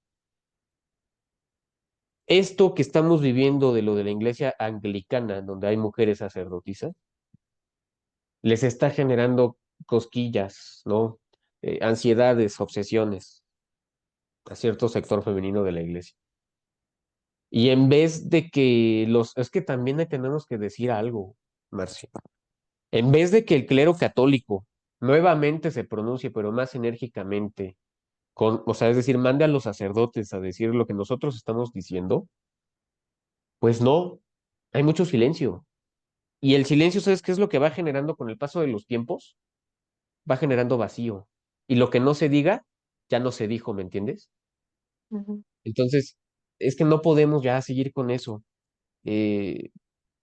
Esto que estamos viviendo de lo de la iglesia anglicana, donde hay mujeres sacerdotisas, les está generando cosquillas, ¿no? Ansiedades, obsesiones a cierto sector femenino de la iglesia. Y en vez de que es que también tenemos que decir algo, Marcia. En vez de que el clero católico nuevamente se pronuncie, pero más enérgicamente, o sea, es decir, mande a los sacerdotes a decir lo que nosotros estamos diciendo, pues no, hay mucho silencio. Y el silencio, ¿sabes qué es lo que va generando con el paso de los tiempos? Va generando vacío. Y lo que no se diga, ya no se dijo, ¿me entiendes? Ujú. Entonces, es que no podemos ya seguir con eso. Eh,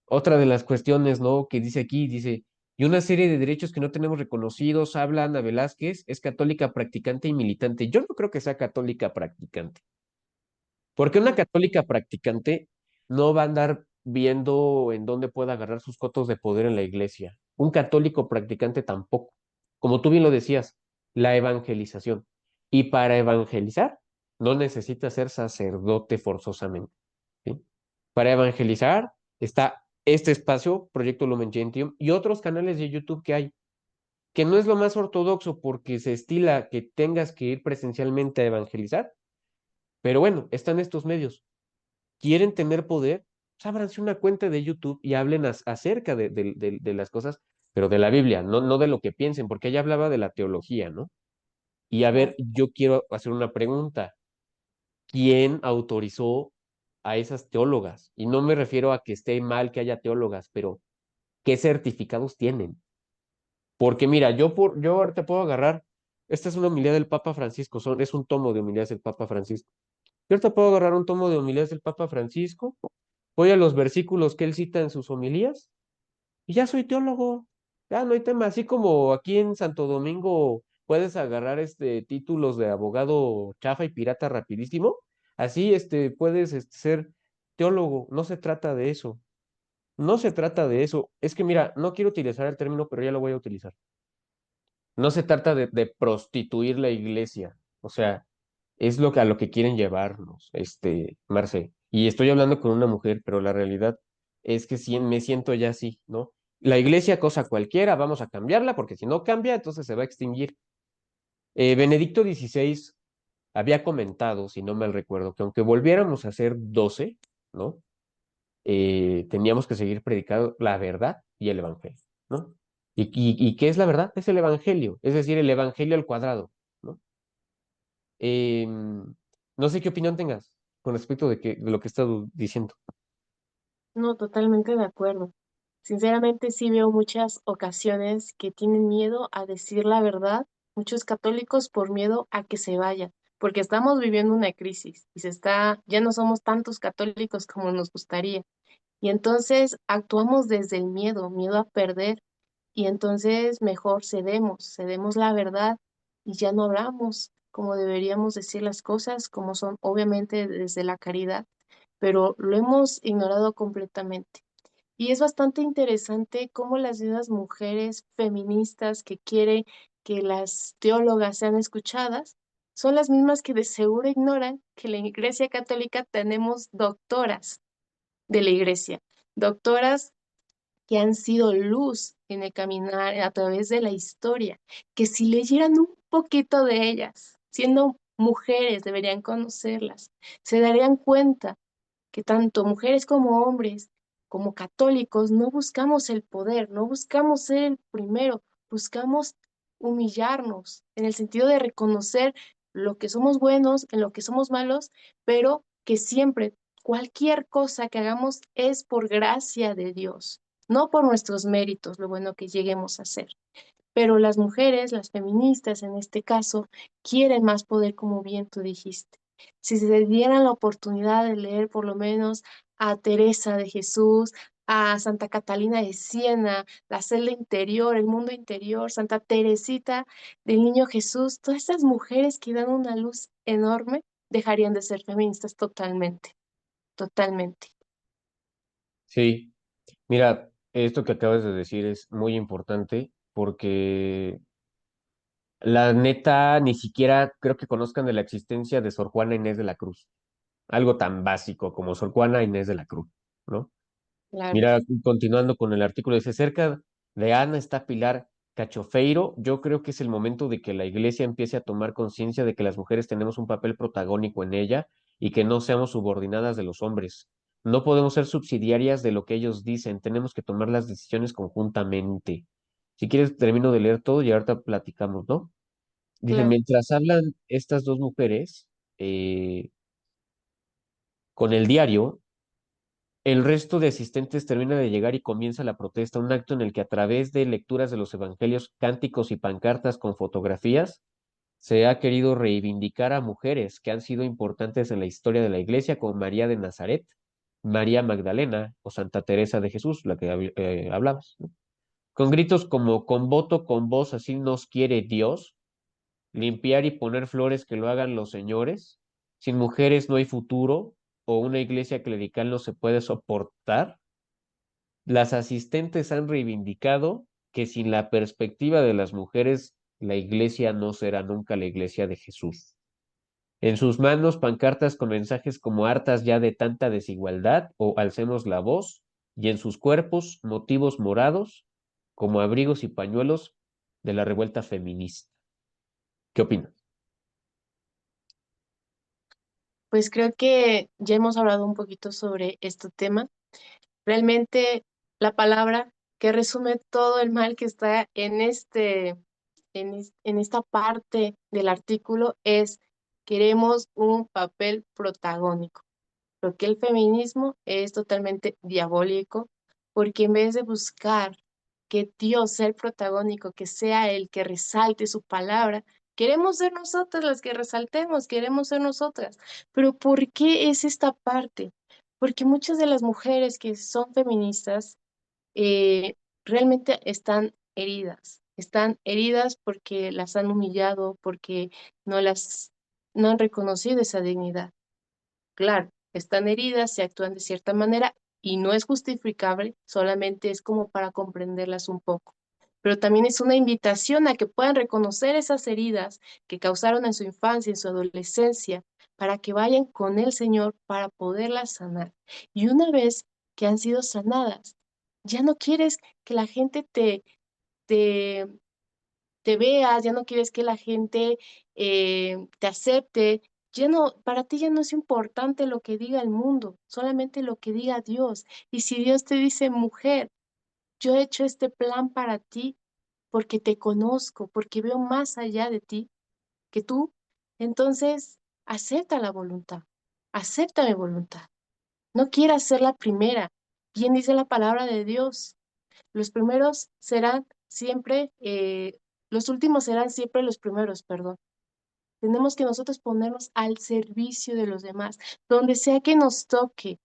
Otra de las cuestiones, ¿no? Que dice aquí, dice, y una serie de derechos que no tenemos reconocidos, habla Ana Velázquez, es católica practicante y militante. Yo no creo que sea católica practicante. Porque una católica practicante no va a andar viendo en dónde puede agarrar sus cotos de poder en la iglesia. Un católico practicante tampoco. Como tú bien lo decías, la evangelización. Y para evangelizar, no necesita ser sacerdote forzosamente, ¿sí? Para evangelizar está este espacio, Proyecto Lumen Gentium, y otros canales de YouTube que hay, que no es lo más ortodoxo porque se estila que tengas que ir presencialmente a evangelizar, pero bueno, están estos medios quieren tener poder, pues ábranse una cuenta de YouTube y hablen acerca de las cosas, pero de la Biblia, no de lo que piensen, porque ella hablaba de la teología, ¿no? Y a ver, Claro. yo quiero hacer una pregunta. quién autorizó a esas teólogas. Y no me refiero a que esté mal que haya teólogas, pero ¿qué certificados tienen? Porque mira, yo ahorita puedo agarrar, esta es una homilía del Papa Francisco, es un tomo de homilías del Papa Francisco. Yo ahorita puedo agarrar un tomo de homilías del Papa Francisco, voy a los versículos que él cita en sus homilías y ya soy teólogo. Ya no hay tema. Así como aquí en Santo Domingo puedes agarrar títulos de abogado chafa y pirata rapidísimo, así puedes ser teólogo. No se trata de eso. No se trata de eso. Es que mira, no quiero utilizar el término, pero ya lo voy a utilizar. No se trata de prostituir la iglesia. O sea, es a lo que quieren llevarnos, Marce. Y estoy hablando con una mujer, pero la realidad es que me siento ya así, ¿no? La iglesia, cosa cualquiera, vamos a cambiarla, porque si no cambia, entonces se va a extinguir. Benedicto XVI había comentado, si no mal recuerdo, que aunque volviéramos a ser 12, ¿no? Teníamos que seguir predicando la verdad y el evangelio, ¿no? ¿Y qué es la verdad? Es el evangelio, es decir, el evangelio al cuadrado, ¿no? No sé qué opinión tengas con respecto de lo que he estado diciendo. No, totalmente de acuerdo. Sinceramente sí veo muchas ocasiones que tienen miedo a decir la verdad, muchos católicos por miedo a que se vayan, porque estamos viviendo una crisis y ya no somos tantos católicos como nos gustaría. Y entonces actuamos desde el miedo, miedo a perder, y entonces mejor cedemos la verdad y ya no hablamos como deberíamos decir las cosas, como son, obviamente desde la caridad, pero lo hemos ignorado completamente. Y es bastante interesante cómo las mismas mujeres feministas que quieren que las teólogas sean escuchadas son las mismas que de seguro ignoran que en la Iglesia Católica tenemos doctoras de la Iglesia, doctoras que han sido luz en el caminar a través de la historia, que si leyeran un poquito de ellas, siendo mujeres, deberían conocerlas, se darían cuenta que tanto mujeres como hombres, como católicos, no buscamos el poder, no buscamos ser el primero, buscamos humillarnos en el sentido de reconocer lo que somos buenos, en lo que somos malos, pero que siempre cualquier cosa que hagamos es por gracia de Dios, no por nuestros méritos, lo bueno que lleguemos a ser. Pero las mujeres, las feministas en este caso, quieren más poder, como bien tú dijiste. Si se dieran la oportunidad de leer por lo menos a Teresa de Jesús, a Santa Catalina de Siena, la celda interior, el mundo interior, Santa Teresita del Niño Jesús, todas estas mujeres que dan una luz enorme, dejarían de ser feministas totalmente, totalmente. Sí, mira, esto que acabas de decir es muy importante porque la neta ni siquiera creo que conozcan de la existencia de Sor Juana Inés de la Cruz. Algo tan básico como Sor Juana Inés de la Cruz, ¿no? Claro, Mira, continuando con el artículo, dice, cerca de Ana está Pilar Cachofeiro. Yo creo que es el momento de que la iglesia empiece a tomar conciencia de que las mujeres tenemos un papel protagónico en ella y que no seamos subordinadas de los hombres. No podemos ser subsidiarias de lo que ellos dicen, tenemos que tomar las decisiones conjuntamente. Si quieres, termino de leer todo y ahorita platicamos, ¿no? Dice, claro. mientras hablan estas dos mujeres eh, con el diario, el resto de asistentes termina de llegar y comienza la protesta, un acto en el que a través de lecturas de los evangelios, cánticos y pancartas con fotografías, se ha querido reivindicar a mujeres que han sido importantes en la historia de la iglesia, como María de Nazaret, María Magdalena o Santa Teresa de Jesús, la que hablabas, ¿no? Con gritos como con voto, con voz, así nos quiere Dios, limpiar y poner flores que lo hagan los señores, sin mujeres no hay futuro, o una iglesia clerical no se puede soportar. Las asistentes han reivindicado que sin la perspectiva de las mujeres, la iglesia no será nunca la iglesia de Jesús. En sus manos, pancartas con mensajes como hartas ya de tanta desigualdad o alcemos la voz, y en sus cuerpos, motivos morados como abrigos y pañuelos de la revuelta feminista. ¿Qué opinas? Pues creo que ya hemos hablado un poquito sobre este tema. Realmente la palabra que resume todo el mal que está en esta parte del artículo es queremos un papel protagónico. Creo que el feminismo es totalmente diabólico porque en vez de buscar que Dios sea el protagónico, que sea el que resalte su palabra, queremos ser nosotras las que resaltemos, queremos ser nosotras. Pero ¿por qué es esta parte? Porque muchas de las mujeres que son feministas realmente están heridas porque las han humillado, porque no las, no han reconocido esa dignidad. Claro, están heridas, se actúan de cierta manera y no es justificable, solamente es como para comprenderlas un poco. Pero también es una invitación a que puedan reconocer esas heridas que causaron en su infancia, en su adolescencia, para que vayan con el Señor para poderlas sanar. Y una vez que han sido sanadas, ya no quieres que la gente te, te veas, ya no quieres que la gente te acepte, ya no, para ti ya no es importante lo que diga el mundo, solamente lo que diga Dios. Y si Dios te dice, mujer, yo he hecho este plan para ti porque te conozco, porque veo más allá de ti que tú, entonces acepta la voluntad, acepta mi voluntad. No quieras ser la primera. Bien dice la palabra de Dios. Los primeros serán siempre, los últimos serán siempre los primeros, perdón. Tenemos que nosotros ponernos al servicio de los demás, donde sea que nos toque,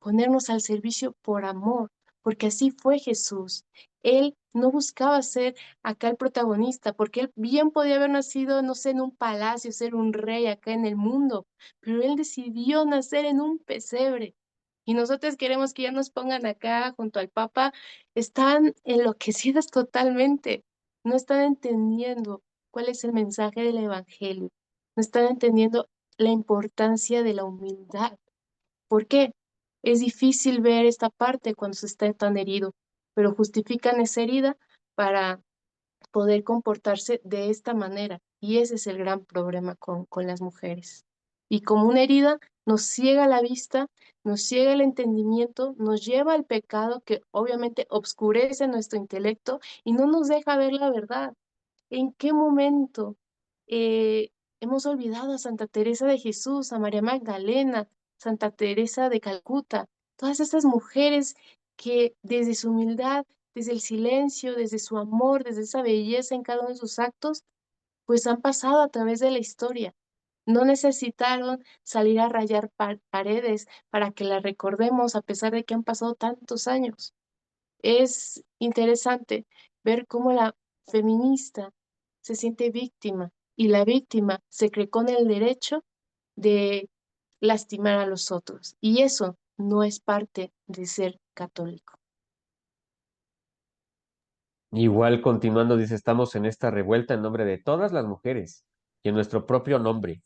ponernos al servicio por amor, porque así fue Jesús. Él no buscaba ser acá el protagonista, porque él bien podía haber nacido, no sé, en un palacio, ser un rey acá en el mundo, pero él decidió nacer en un pesebre. Y nosotros queremos que ya nos pongan acá junto al Papa, están enloquecidas totalmente, no están entendiendo cuál es el mensaje del Evangelio, no están entendiendo la importancia de la humildad. ¿Por qué? Es difícil ver esta parte cuando se está tan herido, pero justifican esa herida para poder comportarse de esta manera. Y ese es el gran problema con las mujeres. Y como una herida nos ciega la vista, nos ciega el entendimiento, nos lleva al pecado que obviamente obscurece nuestro intelecto y no nos deja ver la verdad. ¿En qué momento eh, hemos olvidado a Santa Teresa de Jesús, a María Magdalena, Santa Teresa de Calcuta? Todas estas mujeres que desde su humildad, desde el silencio, desde su amor, desde esa belleza en cada uno de sus actos, pues han pasado a través de la historia. No necesitaron salir a rayar paredes para que las recordemos a pesar de que han pasado tantos años. Es interesante ver cómo la feminista se siente víctima y la víctima se cree con el derecho de lastimar a los otros. Y eso no es parte de ser católico. Igual continuando, dice, estamos en esta revuelta en nombre de todas las mujeres y en nuestro propio nombre.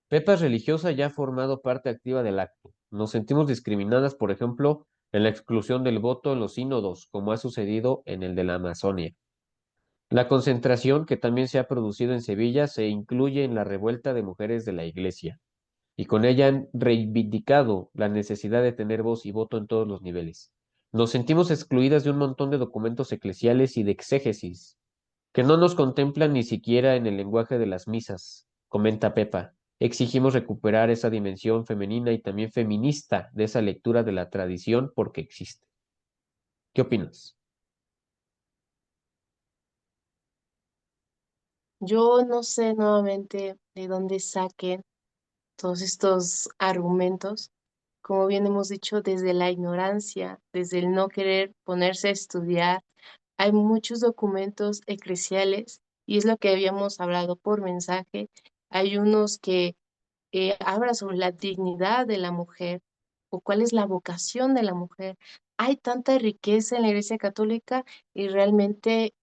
Pepa es religiosa y ha formado parte activa del acto. Nos sentimos discriminadas, por ejemplo, en la exclusión del voto en los sínodos, como ha sucedido en el de la Amazonia. La concentración que también se ha producido en Sevilla se incluye en la revuelta de mujeres de la Iglesia, y con ella han reivindicado la necesidad de tener voz y voto en todos los niveles. Nos sentimos excluidas de un montón de documentos eclesiales y de exégesis, que no nos contemplan ni siquiera en el lenguaje de las misas, comenta Pepa. Exigimos recuperar esa dimensión femenina y también feminista de esa lectura de la tradición porque existe. ¿Qué opinas? Yo no sé nuevamente de dónde saquen todos estos argumentos, como bien hemos dicho, desde la ignorancia, desde el no querer ponerse a estudiar. Hay muchos documentos eclesiales y es lo que habíamos hablado por mensaje. Hay unos que habla sobre la dignidad de la mujer o cuál es la vocación de la mujer. Hay tanta riqueza en la Iglesia Católica y realmente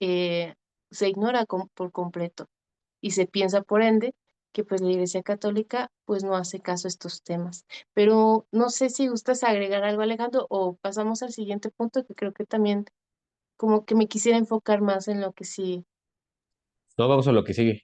se ignora por completo y se piensa por ende que pues la Iglesia Católica pues no hace caso a estos temas. Pero no sé si gustas agregar algo, Alejandro, o pasamos al siguiente punto que creo que también como que me quisiera enfocar más en lo que sí. No, vamos a lo que sigue.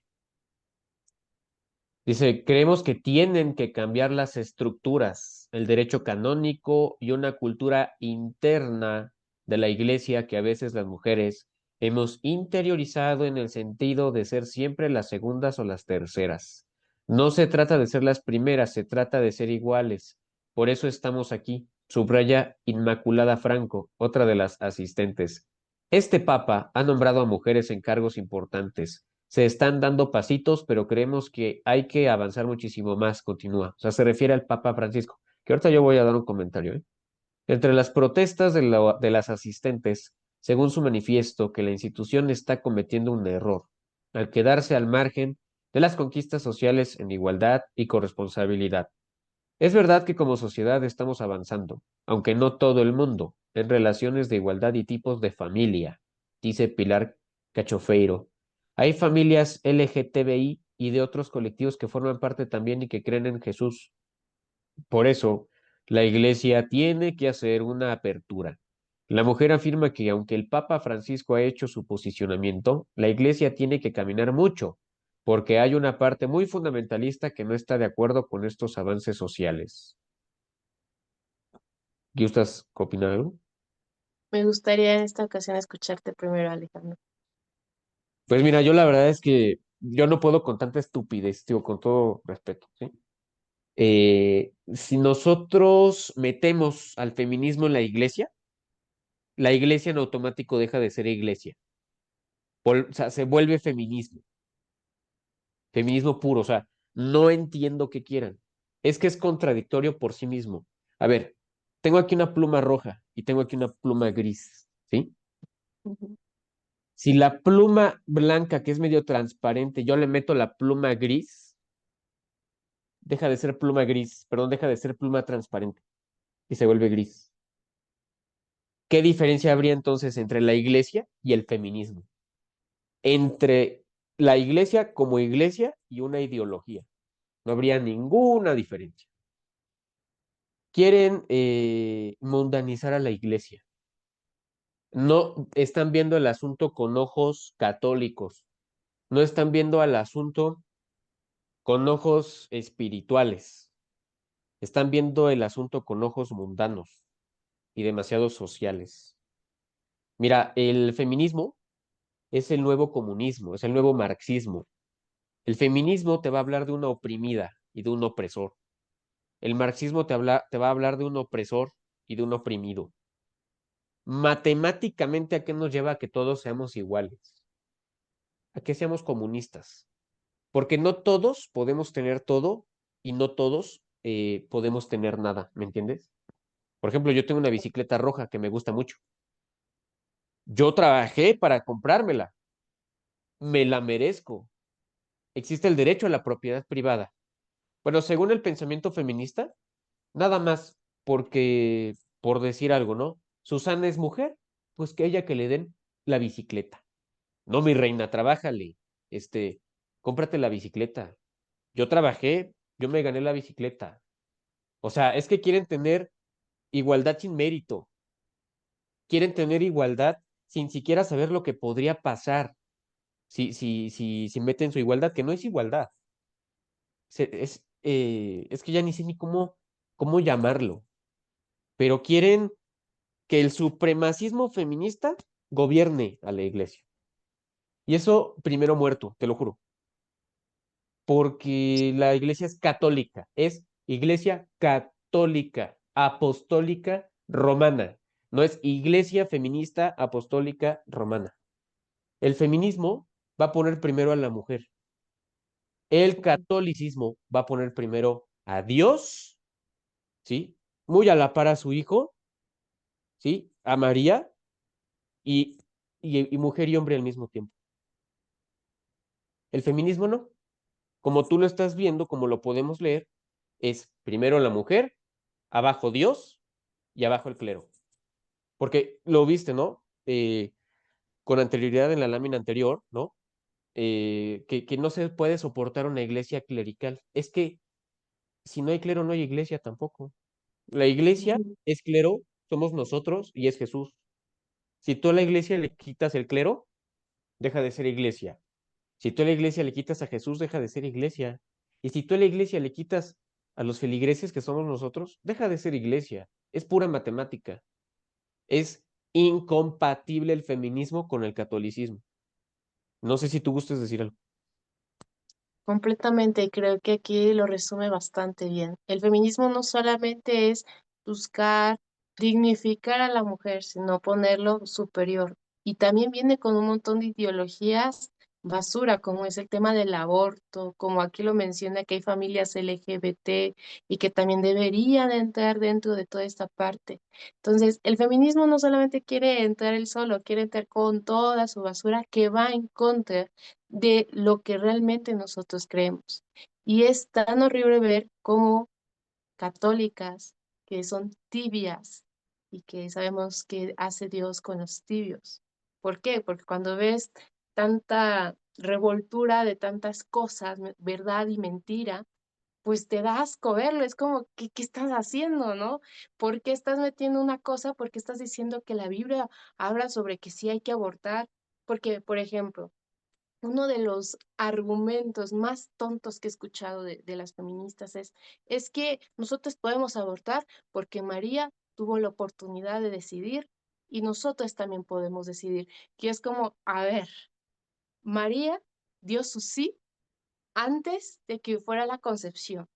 Dice, creemos que tienen que cambiar las estructuras, el derecho canónico y una cultura interna de la iglesia que a veces las mujeres hemos interiorizado en el sentido de ser siempre las segundas o las terceras. No se trata de ser las primeras, se trata de ser iguales. Por eso estamos aquí, subraya Inmaculada Franco, otra de las asistentes. Este papa ha nombrado a mujeres en cargos importantes. Se están dando pasitos, pero creemos que hay que avanzar muchísimo más, continúa. O sea, se refiere al Papa Francisco, que ahorita yo voy a dar un comentario, ¿eh? Entre las protestas de las asistentes, según su manifiesto, que la institución está cometiendo un error al quedarse al margen de las conquistas sociales en igualdad y corresponsabilidad. Es verdad que como sociedad estamos avanzando, aunque no todo el mundo, en relaciones de igualdad y tipos de familia, dice Pilar Cachofeiro. Hay familias LGTBI y de otros colectivos que forman parte también y que creen en Jesús. Por eso, la Iglesia tiene que hacer una apertura. La mujer afirma que aunque el Papa Francisco ha hecho su posicionamiento, la Iglesia tiene que caminar mucho, porque hay una parte muy fundamentalista que no está de acuerdo con estos avances sociales. ¿Gustas opinar algo? Me gustaría en esta ocasión escucharte primero, Alejandro. Pues mira, yo la verdad es que yo no puedo con tanta estupidez, tío, con todo respeto, ¿sí? Si nosotros metemos al feminismo en la iglesia en automático deja de ser iglesia. O sea, se vuelve feminismo, feminismo puro. O sea, no entiendo qué quieran. Es que es contradictorio por sí mismo. A ver, tengo aquí una pluma roja y tengo aquí una pluma gris, ¿sí? Ujú. Si la pluma blanca, que es medio transparente, yo le meto la pluma gris, deja de ser pluma gris, perdón, deja de ser pluma transparente y se vuelve gris. ¿Qué diferencia habría entonces entre la iglesia y el feminismo? Entre la iglesia como iglesia y una ideología. No habría ninguna diferencia. Quieren mundanizar a la iglesia. No están viendo el asunto con ojos católicos. No están viendo al asunto con ojos espirituales. Están viendo el asunto con ojos mundanos y demasiado sociales. Mira, el feminismo es el nuevo comunismo, es el nuevo marxismo. El feminismo te va a hablar de una oprimida y de un opresor. El marxismo te va a hablar de un opresor y de un oprimido. Matemáticamente, ¿a qué nos lleva a que todos seamos iguales? A que seamos comunistas. Porque no todos podemos tener todo y no todos podemos tener nada, ¿me entiendes? Por ejemplo, yo tengo una bicicleta roja que me gusta mucho. Yo trabajé para comprármela. Me la merezco. Existe el derecho a la propiedad privada. Bueno, según el pensamiento feminista, nada más porque, por decir algo, ¿no? Susana es mujer, pues que ella que le den la bicicleta. No, mi reina, trabájale. Este, cómprate la bicicleta. Yo trabajé, yo me gané la bicicleta. O sea, es que quieren tener igualdad sin mérito. Quieren tener igualdad sin siquiera saber lo que podría pasar si meten su igualdad, que no es igualdad. Es que ya ni sé ni cómo llamarlo. Pero quieren que el supremacismo feminista gobierne a la iglesia. Y eso primero muerto, te lo juro. Porque la iglesia es iglesia católica, apostólica, romana. No es iglesia feminista apostólica romana. El feminismo va a poner primero a la mujer. El catolicismo va a poner primero a Dios, ¿sí? Muy a la par a su hijo, ¿sí? A María y, y mujer y hombre al mismo tiempo. El feminismo no. Como tú lo estás viendo, como lo podemos leer, es primero la mujer, abajo Dios y abajo el clero. Porque lo viste, ¿no? Con anterioridad en la lámina anterior, ¿no? Que no se puede soportar una iglesia clerical. Es que si no hay clero, no hay iglesia tampoco. La iglesia Ujú. es clero, somos nosotros y es Jesús. Si tú a la iglesia le quitas el clero, deja de ser iglesia. Si tú a la iglesia le quitas a Jesús, deja de ser iglesia. Y si tú a la iglesia le quitas a los feligreses que somos nosotros, deja de ser iglesia. Es pura matemática. Es incompatible el feminismo con el catolicismo. No sé si tú gustes decir algo. Completamente, y creo que aquí lo resume bastante bien. El feminismo no solamente es buscar dignificar a la mujer, sino ponerlo superior. Y también viene con un montón de ideologías basura, como es el tema del aborto, como aquí lo menciona que hay familias LGBT y que también deberían entrar dentro de toda esta parte. Entonces, el feminismo no solamente quiere entrar él solo, quiere entrar con toda su basura que va en contra de lo que realmente nosotros creemos. Y es tan horrible ver cómo católicas que son tibias y que sabemos que hace Dios con los tibios. ¿Por qué? Porque cuando ves tanta revoltura de tantas cosas, verdad y mentira, pues te da asco verlo, es como, ¿qué estás haciendo, no? ¿Por qué estás metiendo una cosa? ¿Por qué estás diciendo que la Biblia habla sobre que sí hay que abortar? Porque, por ejemplo, uno de los argumentos más tontos que he escuchado de las feministas es que nosotros podemos abortar porque María tuvo la oportunidad de decidir y nosotros también podemos decidir. Que es como, a ver, María dio su sí antes de que fuera la concepción.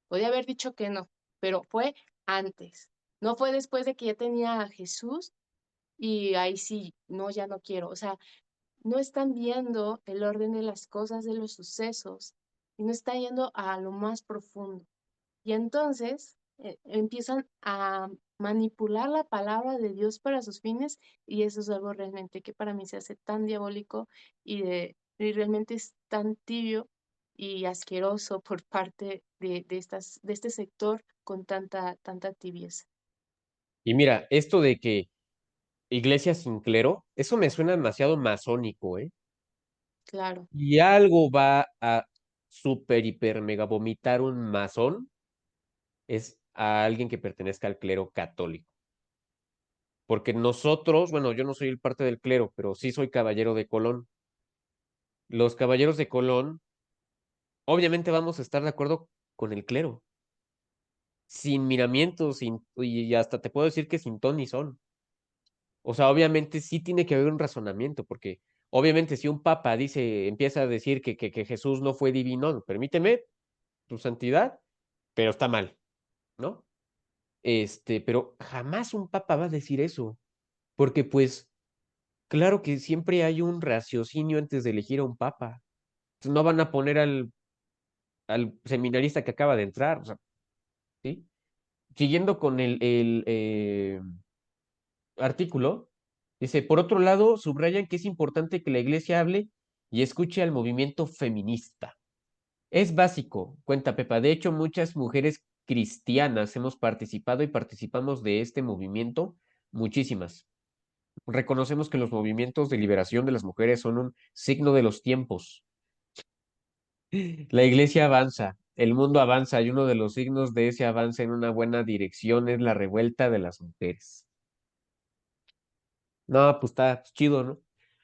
Podía haber dicho que no, pero fue antes. No fue después de que ya tenía a Jesús y ahí sí, no, ya no quiero. O sea, no están viendo el orden de las cosas, de los sucesos, y no están yendo a lo más profundo. Y entonces empiezan a manipular la palabra de Dios para sus fines, y eso es algo realmente que para mí se hace tan diabólico y realmente es tan tibio y asqueroso por parte de este sector con tanta tibieza. Y mira, esto de que iglesia sin clero, eso me suena demasiado masónico, ¿eh? Claro. Y algo va a super, hiper, mega vomitar un masón, es a alguien que pertenezca al clero católico. Porque nosotros, bueno, yo no soy parte del clero, pero sí soy caballero de Colón. Los caballeros de Colón, obviamente vamos a estar de acuerdo con el clero, sin miramientos, y hasta te puedo decir que sin ton ni son. O sea, obviamente sí tiene que haber un razonamiento, porque obviamente si un papa dice, empieza a decir que Jesús no fue divino, permíteme, tu santidad, pero está mal, ¿no? Pero jamás un papa va a decir eso, porque pues, claro que siempre hay un raciocinio antes de elegir a un papa. Entonces, no van a poner al seminarista que acaba de entrar, o sea, ¿sí? Siguiendo con el artículo, dice, por otro lado, subrayan que es importante que la iglesia hable y escuche al movimiento feminista. Es básico, cuenta Pepa. De hecho, muchas mujeres cristianas hemos participado y participamos de este movimiento, muchísimas. Reconocemos que los movimientos de liberación de las mujeres son un signo de los tiempos. La iglesia avanza, el mundo avanza y uno de los signos de ese avance en una buena dirección es la revuelta de las mujeres. No, pues está chido, ¿no?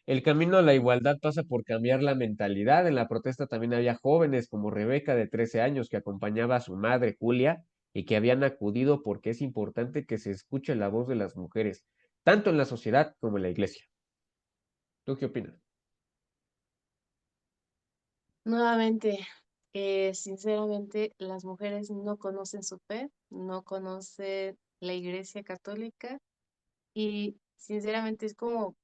El camino a la igualdad pasa por cambiar la mentalidad. En la protesta también había jóvenes como Rebeca de 13 años que acompañaba a su madre Julia y que habían acudido porque es importante que se escuche la voz de las mujeres, tanto en la sociedad como en la iglesia. ¿Tú qué opinas? Nuevamente, sinceramente, las mujeres no conocen su fe, no conocen la Iglesia Católica y sinceramente es como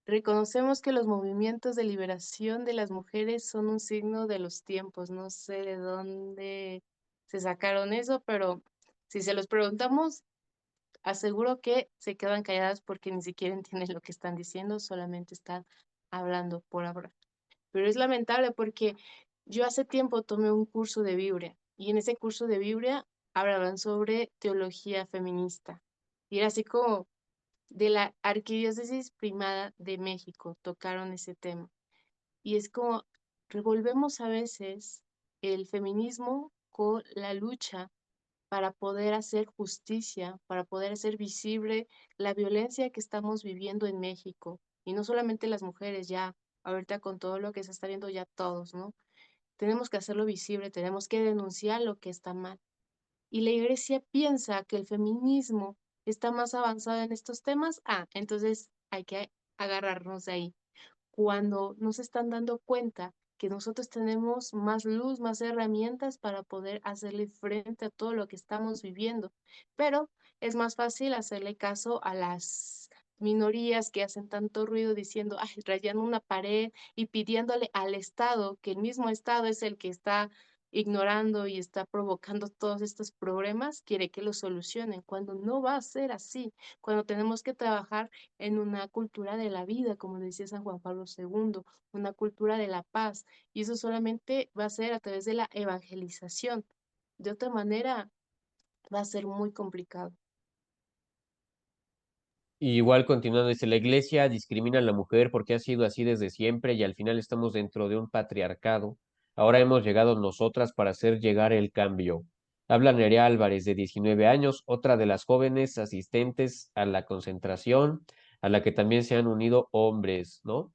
reconocemos que los movimientos de liberación de las mujeres son un signo de los tiempos. No sé de dónde se sacaron eso, pero si se los preguntamos, aseguro que se quedan calladas porque ni siquiera entienden lo que están diciendo, solamente están hablando por hablar. Pero es lamentable porque yo hace tiempo tomé un curso de Biblia y en ese curso de Biblia hablaban sobre teología feminista. Y era así como de la Arquidiócesis Primada de México tocaron ese tema. Y es como revolvemos a veces el feminismo con la lucha para poder hacer justicia, para poder hacer visible la violencia que estamos viviendo en México. Y no solamente las mujeres, ya ahorita con todo lo que se está viendo ya todos, ¿no? Tenemos que hacerlo visible, tenemos que denunciar lo que está mal. Y la iglesia piensa que el feminismo está más avanzado en estos temas, entonces hay que agarrarnos de ahí. Cuando no se están dando cuenta que nosotros tenemos más luz, más herramientas para poder hacerle frente a todo lo que estamos viviendo. Pero es más fácil hacerle caso a las minorías que hacen tanto ruido diciendo, ay, rayando una pared y pidiéndole al Estado, que el mismo Estado es el que está ignorando y está provocando todos estos problemas, quiere que los solucionen, cuando no va a ser así, cuando tenemos que trabajar en una cultura de la vida, como decía San Juan Pablo II, una cultura de la paz, y eso solamente va a ser a través de la evangelización. De otra manera, va a ser muy complicado. Y igual continuando, dice, la iglesia discrimina a la mujer porque ha sido así desde siempre y al final estamos dentro de un patriarcado. Ahora hemos llegado nosotras para hacer llegar el cambio. Habla Nerea Álvarez, de 19 años, otra de las jóvenes asistentes a la concentración, a la que también se han unido hombres, ¿no?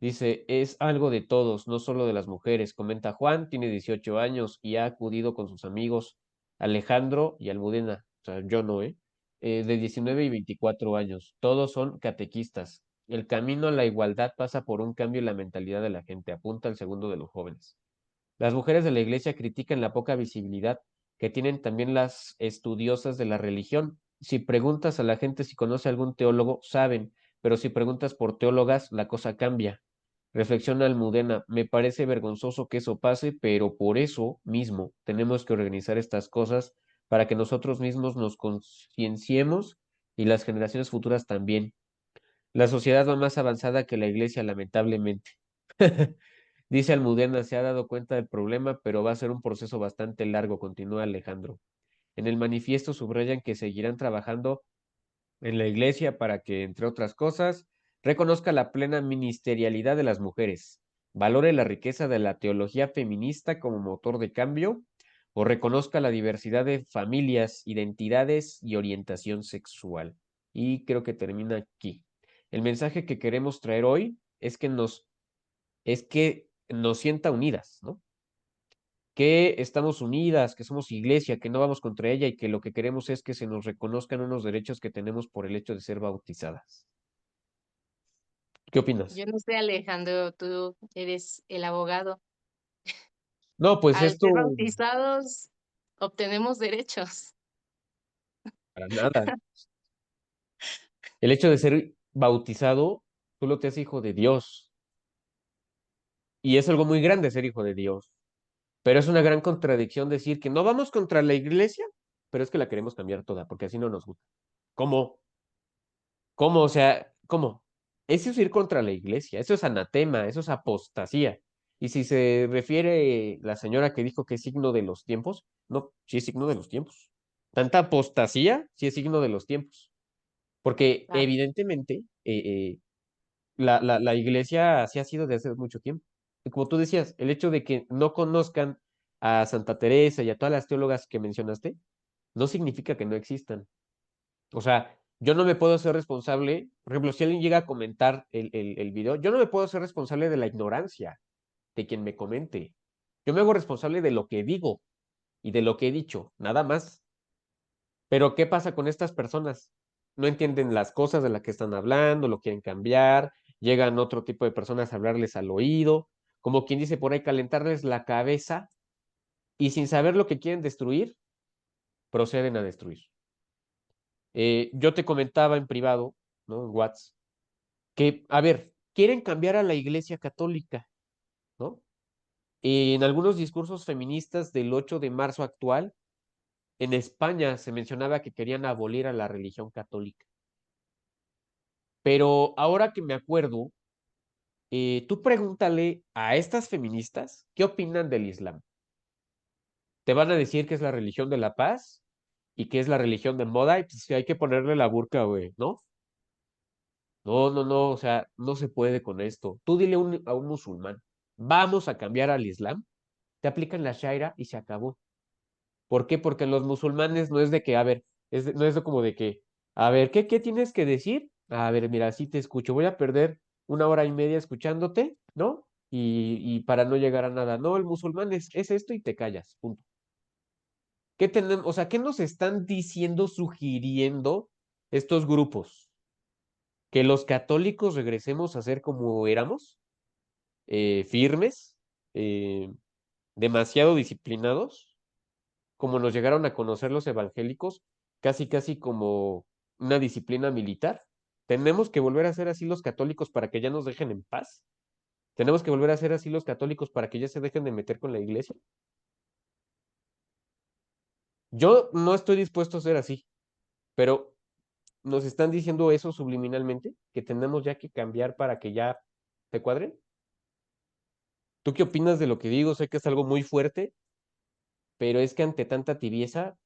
Dice, es algo de todos, no solo de las mujeres. Comenta Juan, tiene 18 años y ha acudido con sus amigos Alejandro y Almudena. O sea, yo no, ¿eh? De 19 y 24 años. Todos son catequistas. El camino a la igualdad pasa por un cambio en la mentalidad de la gente, apunta el segundo de los jóvenes. Las mujeres de la iglesia critican la poca visibilidad que tienen también las estudiosas de la religión. Si preguntas a la gente si conoce algún teólogo, saben, pero si preguntas por teólogas, la cosa cambia. Reflexiona Almudena, me parece vergonzoso que eso pase, pero por eso mismo tenemos que organizar estas cosas para que nosotros mismos nos concienciemos y las generaciones futuras también. La sociedad va más avanzada que la iglesia, lamentablemente. Dice Almudena, se ha dado cuenta del problema, pero va a ser un proceso bastante largo, continúa Alejandro. En el manifiesto subrayan que seguirán trabajando en la iglesia para que, entre otras cosas, reconozca la plena ministerialidad de las mujeres, valore la riqueza de la teología feminista como motor de cambio, o reconozca la diversidad de familias, identidades y orientación sexual. Y creo que termina aquí. El mensaje que queremos traer hoy es que nos sienta unidas, ¿no? Que estamos unidas, que somos iglesia, que no vamos contra ella y que lo que queremos es que se nos reconozcan unos derechos que tenemos por el hecho de ser bautizadas. ¿Qué opinas? Yo no sé, Alejandro, tú eres el abogado. No, pues Al ser esto bautizados, obtenemos derechos. para nada. El hecho de ser bautizado, tú lo te haces hijo de Dios. Y es algo muy grande ser hijo de Dios. Pero es una gran contradicción decir que no vamos contra la iglesia, pero es que la queremos cambiar toda, porque así no nos gusta. ¿Cómo? ¿Cómo? O sea, ¿cómo? Eso es ir contra la iglesia, eso es anatema, eso es apostasía. Y si se refiere la señora que dijo que es signo de los tiempos, no, sí es signo de los tiempos. Tanta apostasía, sí es signo de los tiempos. Porque Claro. evidentemente la iglesia así ha sido desde hace mucho tiempo. Y como tú decías, el hecho de que no conozcan a Santa Teresa y a todas las teólogas que mencionaste, no significa que no existan. O sea, yo no me puedo ser responsable, por ejemplo, si alguien llega a comentar el video, yo no me puedo ser responsable de la ignorancia de quien me comente. Yo me hago responsable de lo que digo y de lo que he dicho, nada más. Pero ¿qué pasa con estas personas? No entienden las cosas de las que están hablando, lo quieren cambiar, llegan otro tipo de personas a hablarles al oído, como quien dice por ahí, calentarles la cabeza y sin saber lo que quieren destruir, proceden a destruir. Yo te comentaba en privado, ¿no? En WhatsApp, que, a ver, quieren cambiar a la Iglesia Católica, ¿no? En algunos discursos feministas del 8 de marzo actual, en España se mencionaba que querían abolir a la religión católica. Pero ahora que me acuerdo, tú pregúntale a estas feministas qué opinan del Islam. Te van a decir que es la religión de la paz y que es la religión de moda y pues hay que ponerle la burka, güey, ¿no? No, no, no, o sea, no se puede con esto. Tú dile a un musulmán, vamos a cambiar al Islam, te aplican la sharia y se acabó. ¿Por qué? Porque los musulmanes no es de que, a ver, no es de como de que, a ver, ¿qué tienes que decir? A ver, mira, sí te escucho, voy a perder 1 hora y media escuchándote, ¿no? Y para no llegar a nada. No, el musulmán es esto y te callas, punto. ¿Qué tenemos? O sea, ¿qué nos están diciendo, sugiriendo estos grupos? ¿Que los católicos regresemos a ser como éramos? ¿Firmes? demasiado disciplinados, como nos llegaron a conocer los evangélicos, casi casi como una disciplina militar. Tenemos que volver a ser así los católicos para que ya nos dejen en paz. Tenemos que volver a ser así los católicos para que ya se dejen de meter con la iglesia. Yo no estoy dispuesto a ser así, pero nos están diciendo eso subliminalmente, que tenemos ya que cambiar para que ya te cuadren. ¿Tú qué opinas de lo que digo? Sé que es algo muy fuerte, pero es que ante tanta tibieza,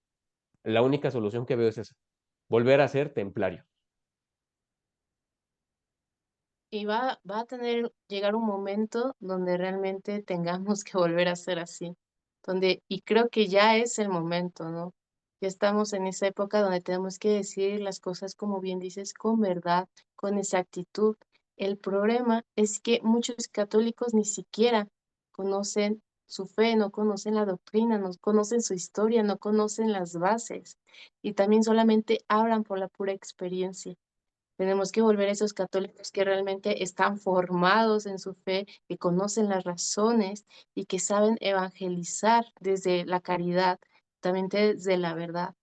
la única solución que veo es esa, volver a ser templario. Y va a llegar un momento donde realmente tengamos que volver a ser así, y creo que ya es el momento, ¿no? Ya estamos en esa época donde tenemos que decir las cosas, como bien dices, con verdad, con exactitud. El problema es que muchos católicos ni siquiera conocen su fe, no conocen la doctrina, no conocen su historia, no conocen las bases, y también solamente hablan por la pura experiencia. Tenemos que volver a esos católicos que realmente están formados en su fe, que conocen las razones y que saben evangelizar desde la caridad, también desde la verdad.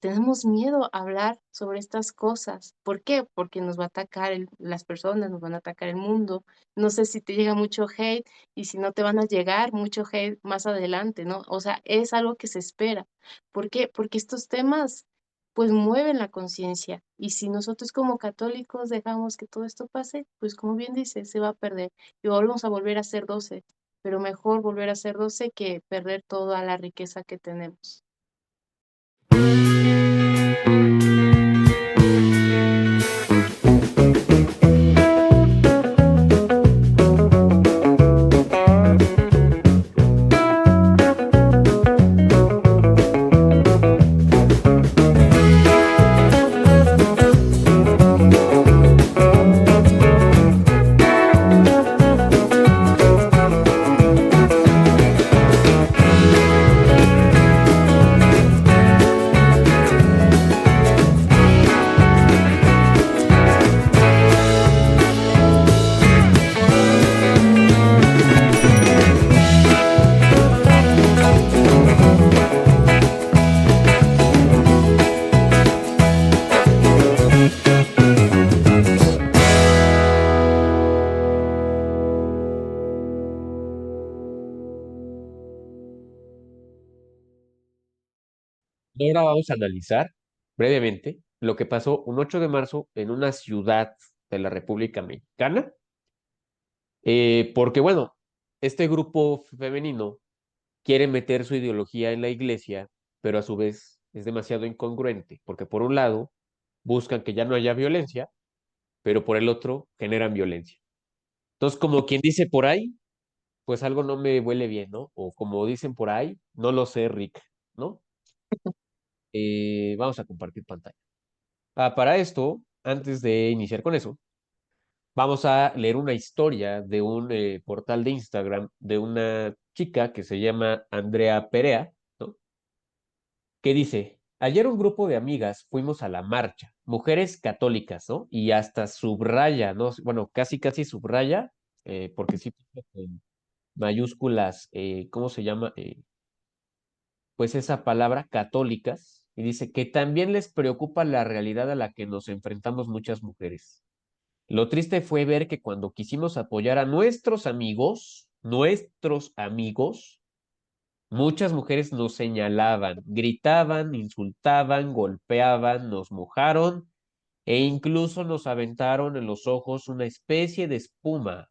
Tenemos miedo a hablar sobre estas cosas. ¿Por qué? Porque nos va a atacar las personas, nos van a atacar el mundo. No sé si te llega mucho hate y si no te van a llegar mucho hate más adelante, ¿no? O sea, es algo que se espera. ¿Por qué? Porque estos temas pues mueven la conciencia y si nosotros como católicos dejamos que todo esto pase, pues como bien dice, se va a perder y volvemos a volver a ser 12, pero mejor volver a ser 12 que perder toda la riqueza que tenemos. Ahora vamos a analizar brevemente lo que pasó un 8 de marzo en una ciudad de la República Mexicana, porque bueno, este grupo femenino quiere meter su ideología en la iglesia, pero a su vez es demasiado incongruente, porque por un lado buscan que ya no haya violencia, pero por el otro generan violencia. Entonces, como quien dice por ahí, pues algo no me huele bien, ¿no? O como dicen por ahí, no lo sé, Rick, ¿no? Vamos a compartir pantalla. Para esto, antes de iniciar con eso, vamos a leer una historia de un portal de Instagram de una chica que se llama Andrea Perea, ¿no? Que dice, ayer un grupo de amigas fuimos a la marcha, mujeres católicas, ¿no? Y hasta subraya, ¿no? Bueno, casi casi subraya, porque sí puso en mayúsculas, ¿cómo se llama? Pues esa palabra, católicas, y dice que también les preocupa la realidad a la que nos enfrentamos muchas mujeres. Lo triste fue ver que cuando quisimos apoyar a nuestros amigos, muchas mujeres nos señalaban, gritaban, insultaban, golpeaban, nos mojaron e incluso nos aventaron en los ojos una especie de espuma.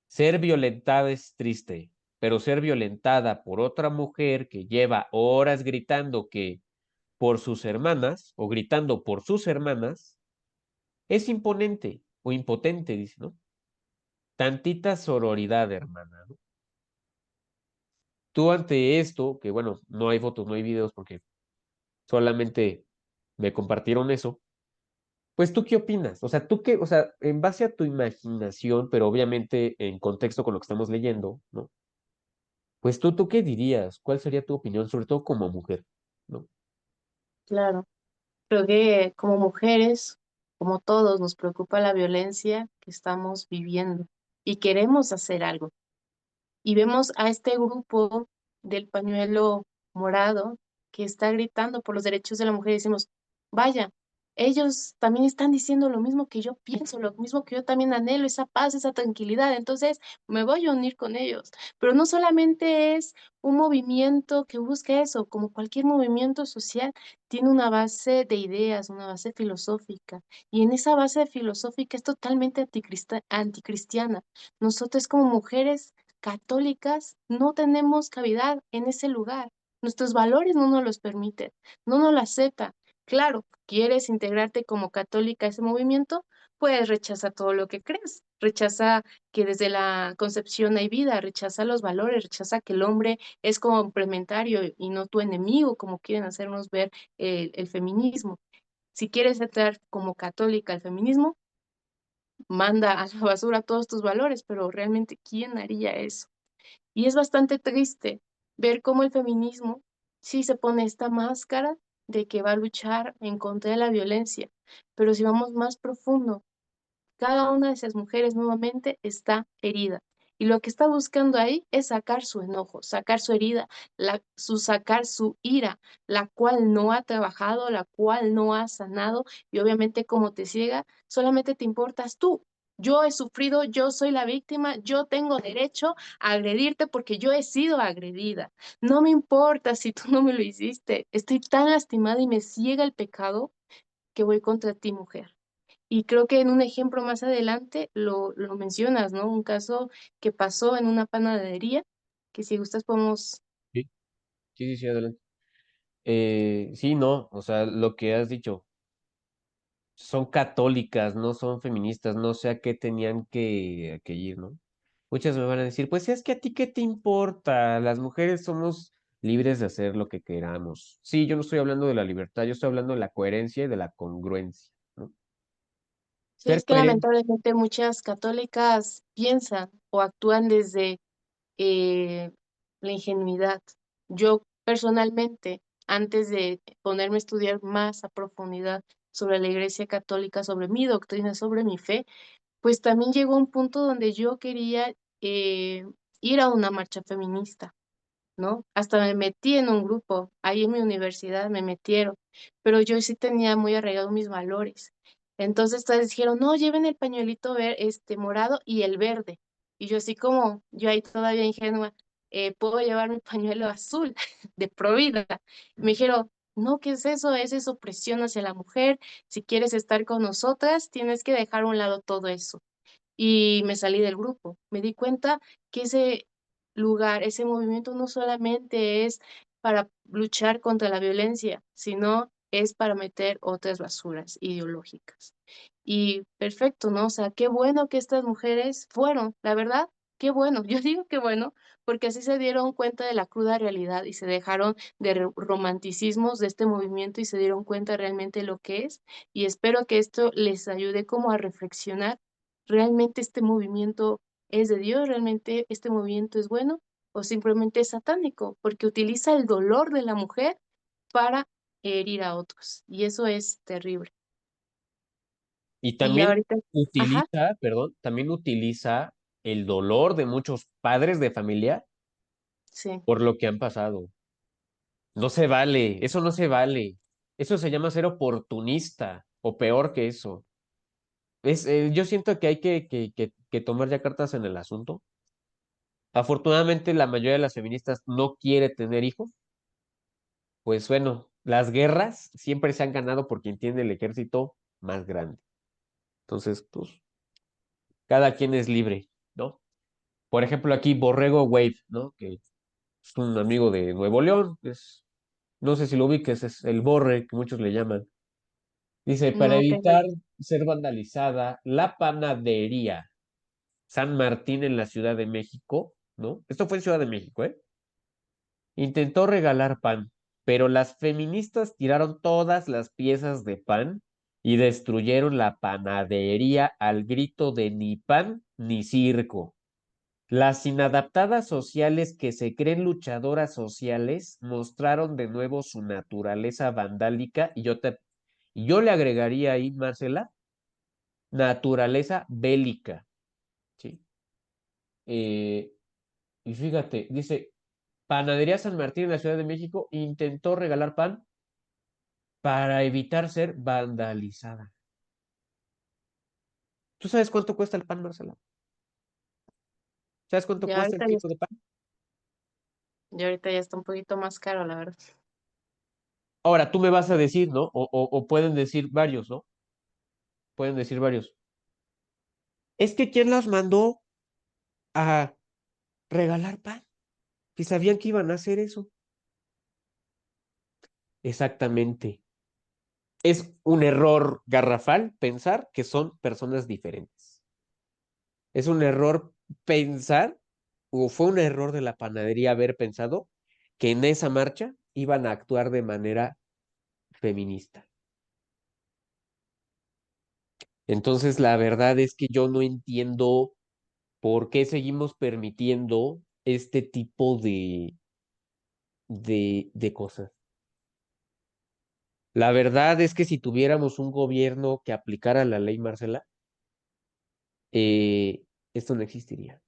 Ser violentada es triste, pero ser violentada por otra mujer que lleva horas gritando que por sus hermanas o gritando por sus hermanas es imponente o impotente, dice, ¿no? Tantita sororidad, hermana, ¿no? Tú ante esto, que bueno, no hay fotos, no hay videos porque solamente me compartieron eso, pues tú qué opinas? O sea, tú qué, o sea, en base a tu imaginación, pero obviamente en contexto con lo que estamos leyendo, ¿no? Pues tú qué dirías? ¿Cuál sería tu opinión, sobre todo como mujer, ¿no? Claro. Creo que como mujeres, como todos, nos preocupa la violencia que estamos viviendo y queremos hacer algo. y vemos a este grupo del pañuelo morado que está gritando por los derechos de la mujer y decimos, vaya, ellos también están diciendo lo mismo que yo pienso, lo mismo que yo también anhelo, esa paz, esa tranquilidad, entonces me voy a unir con ellos. Pero no solamente es un movimiento que busca eso, como cualquier movimiento social, tiene una base de ideas, una base filosófica, y en esa base filosófica es totalmente anticristiana. Nosotros como mujeres católicas no tenemos cavidad en ese lugar. Nuestros valores no nos los permiten, no nos lo aceptan. Claro, quieres integrarte como católica a ese movimiento, pues rechaza todo lo que crees, rechaza que desde la concepción hay vida, rechaza los valores, rechaza que el hombre es complementario y no tu enemigo, como quieren hacernos ver el feminismo. Si quieres entrar como católica al feminismo, manda a la basura todos tus valores, pero realmente, ¿quién haría eso? Y es bastante triste ver cómo el feminismo sí se pone esta máscara de que va a luchar en contra de la violencia, pero si vamos más profundo, cada una de esas mujeres nuevamente está herida. Y lo que está buscando ahí es sacar su enojo, sacar su herida, sacar su ira, la cual no ha trabajado, la cual no ha sanado. Y obviamente como te ciega, solamente te importas tú. Yo he sufrido, yo soy la víctima, yo tengo derecho a agredirte porque yo he sido agredida. No me importa si tú no me lo hiciste. Estoy tan lastimada y me ciega el pecado que voy contra ti, mujer. Y creo que en un ejemplo más adelante lo mencionas, ¿no? Un caso que pasó en una panadería, que si gustas podemos... Sí, sí, sí, sí, adelante. Sí, no, o sea, lo que has dicho, son católicas, no son feministas, no sé a qué tenían que ir, ¿no? Muchas me van a decir, pues es que a ti qué te importa, las mujeres somos libres de hacer lo que queramos. Sí, yo no estoy hablando de la libertad, yo estoy hablando de la coherencia y de la congruencia, ¿no? Sí, Ser es que coherente. lamentablemente muchas católicas piensan o actúan desde la ingenuidad. Yo personalmente, antes de ponerme a estudiar más a profundidad sobre la Iglesia Católica, sobre mi doctrina, sobre mi fe, pues también llegó un punto donde yo quería ir a una marcha feminista, ¿no? Hasta me metí en un grupo, ahí en mi universidad me metieron, pero yo sí tenía muy arraigado mis valores. Entonces todos dijeron, no, lleven el pañuelito morado y el verde. Y yo así como, yo ahí todavía ingenua, puedo llevar mi pañuelo azul de Provida. Me dijeron, no, ¿qué es eso? Esa es opresión hacia la mujer. Si quieres estar con nosotras, tienes que dejar a un lado todo eso y me salí del grupo. Me di cuenta que ese lugar, ese movimiento no solamente es para luchar contra la violencia, sino es para meter otras basuras ideológicas. Y perfecto, ¿no? O sea, qué bueno que estas mujeres fueron, la verdad, qué bueno. Yo digo qué bueno, porque así se dieron cuenta de la cruda realidad y se dejaron de romanticismos de este movimiento y se dieron cuenta realmente lo que es. Y espero que esto les ayude como a reflexionar. ¿Realmente este movimiento es de Dios? ¿Realmente este movimiento es bueno? ¿O simplemente es satánico? Porque utiliza el dolor de la mujer para herir a otros. Y eso es terrible. Y Y también ahorita, ajá, utiliza, perdón, también utiliza el dolor de muchos padres de familia sí. por lo que han pasado. No se vale, eso no se vale. Eso se llama ser oportunista o peor que eso. Yo siento que hay que tomar ya cartas en el asunto. Afortunadamente, la mayoría de las feministas no quiere tener hijos. Pues bueno, las guerras siempre se han ganado por quien tiene el ejército más grande. Entonces, pues, cada quien es libre, ¿no? Por ejemplo, aquí Borrego Wave, ¿no? Que es un amigo de Nuevo León, no sé si lo ubiques, es el Borre, que muchos le llaman. Dice, para No tengo evitar idea. ser vandalizada, la panadería San Martín en la Ciudad de México, ¿no? Esto fue en Ciudad de México, ¿eh? Intentó regalar pan, pero las feministas tiraron todas las piezas de pan y destruyeron la panadería al grito de ni pan ni circo. Las inadaptadas sociales que se creen luchadoras sociales mostraron de nuevo su naturaleza vandálica y yo le agregaría ahí, Marcela, naturaleza bélica, ¿sí? Eh, Y fíjate, dice, Panadería San Martín en la Ciudad de México intentó regalar pan para evitar ser vandalizada. ¿Tú sabes cuánto cuesta el pan, Marcela? ¿Sabes cuánto Ya cuesta el ahorita ya, kilo de pan? ya ahorita ya está un poquito más caro, la verdad. Ahora, tú me vas a decir, ¿no? O pueden decir varios, ¿no? Pueden decir varios. Es que ¿quién las mandó a regalar pan? Que sabían que iban a hacer eso. Exactamente. Es un error garrafal pensar que son personas diferentes. Es un error pensar, o fue un error de la panadería haber pensado que en esa marcha iban a actuar de manera feminista. Entonces, la verdad es que yo no entiendo por qué seguimos permitiendo este tipo de cosas. La verdad es que si tuviéramos un gobierno que aplicara la ley, Marcela, eh, esto no existiría.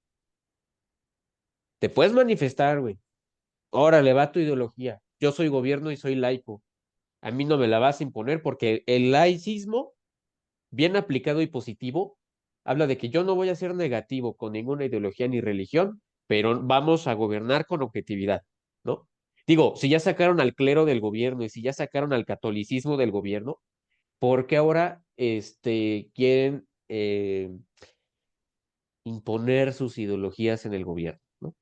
Te puedes manifestar, güey. Órale, va tu ideología. Yo soy gobierno y soy laico. A mí no me la vas a imponer porque el laicismo, bien aplicado y positivo, habla de que yo no voy a ser negativo con ninguna ideología ni religión, pero vamos a gobernar con objetividad, ¿no? Digo, si ya sacaron al clero del gobierno y si ya sacaron al catolicismo del gobierno, ¿por qué ahora quieren imponer sus ideologías en el gobierno, ¿no?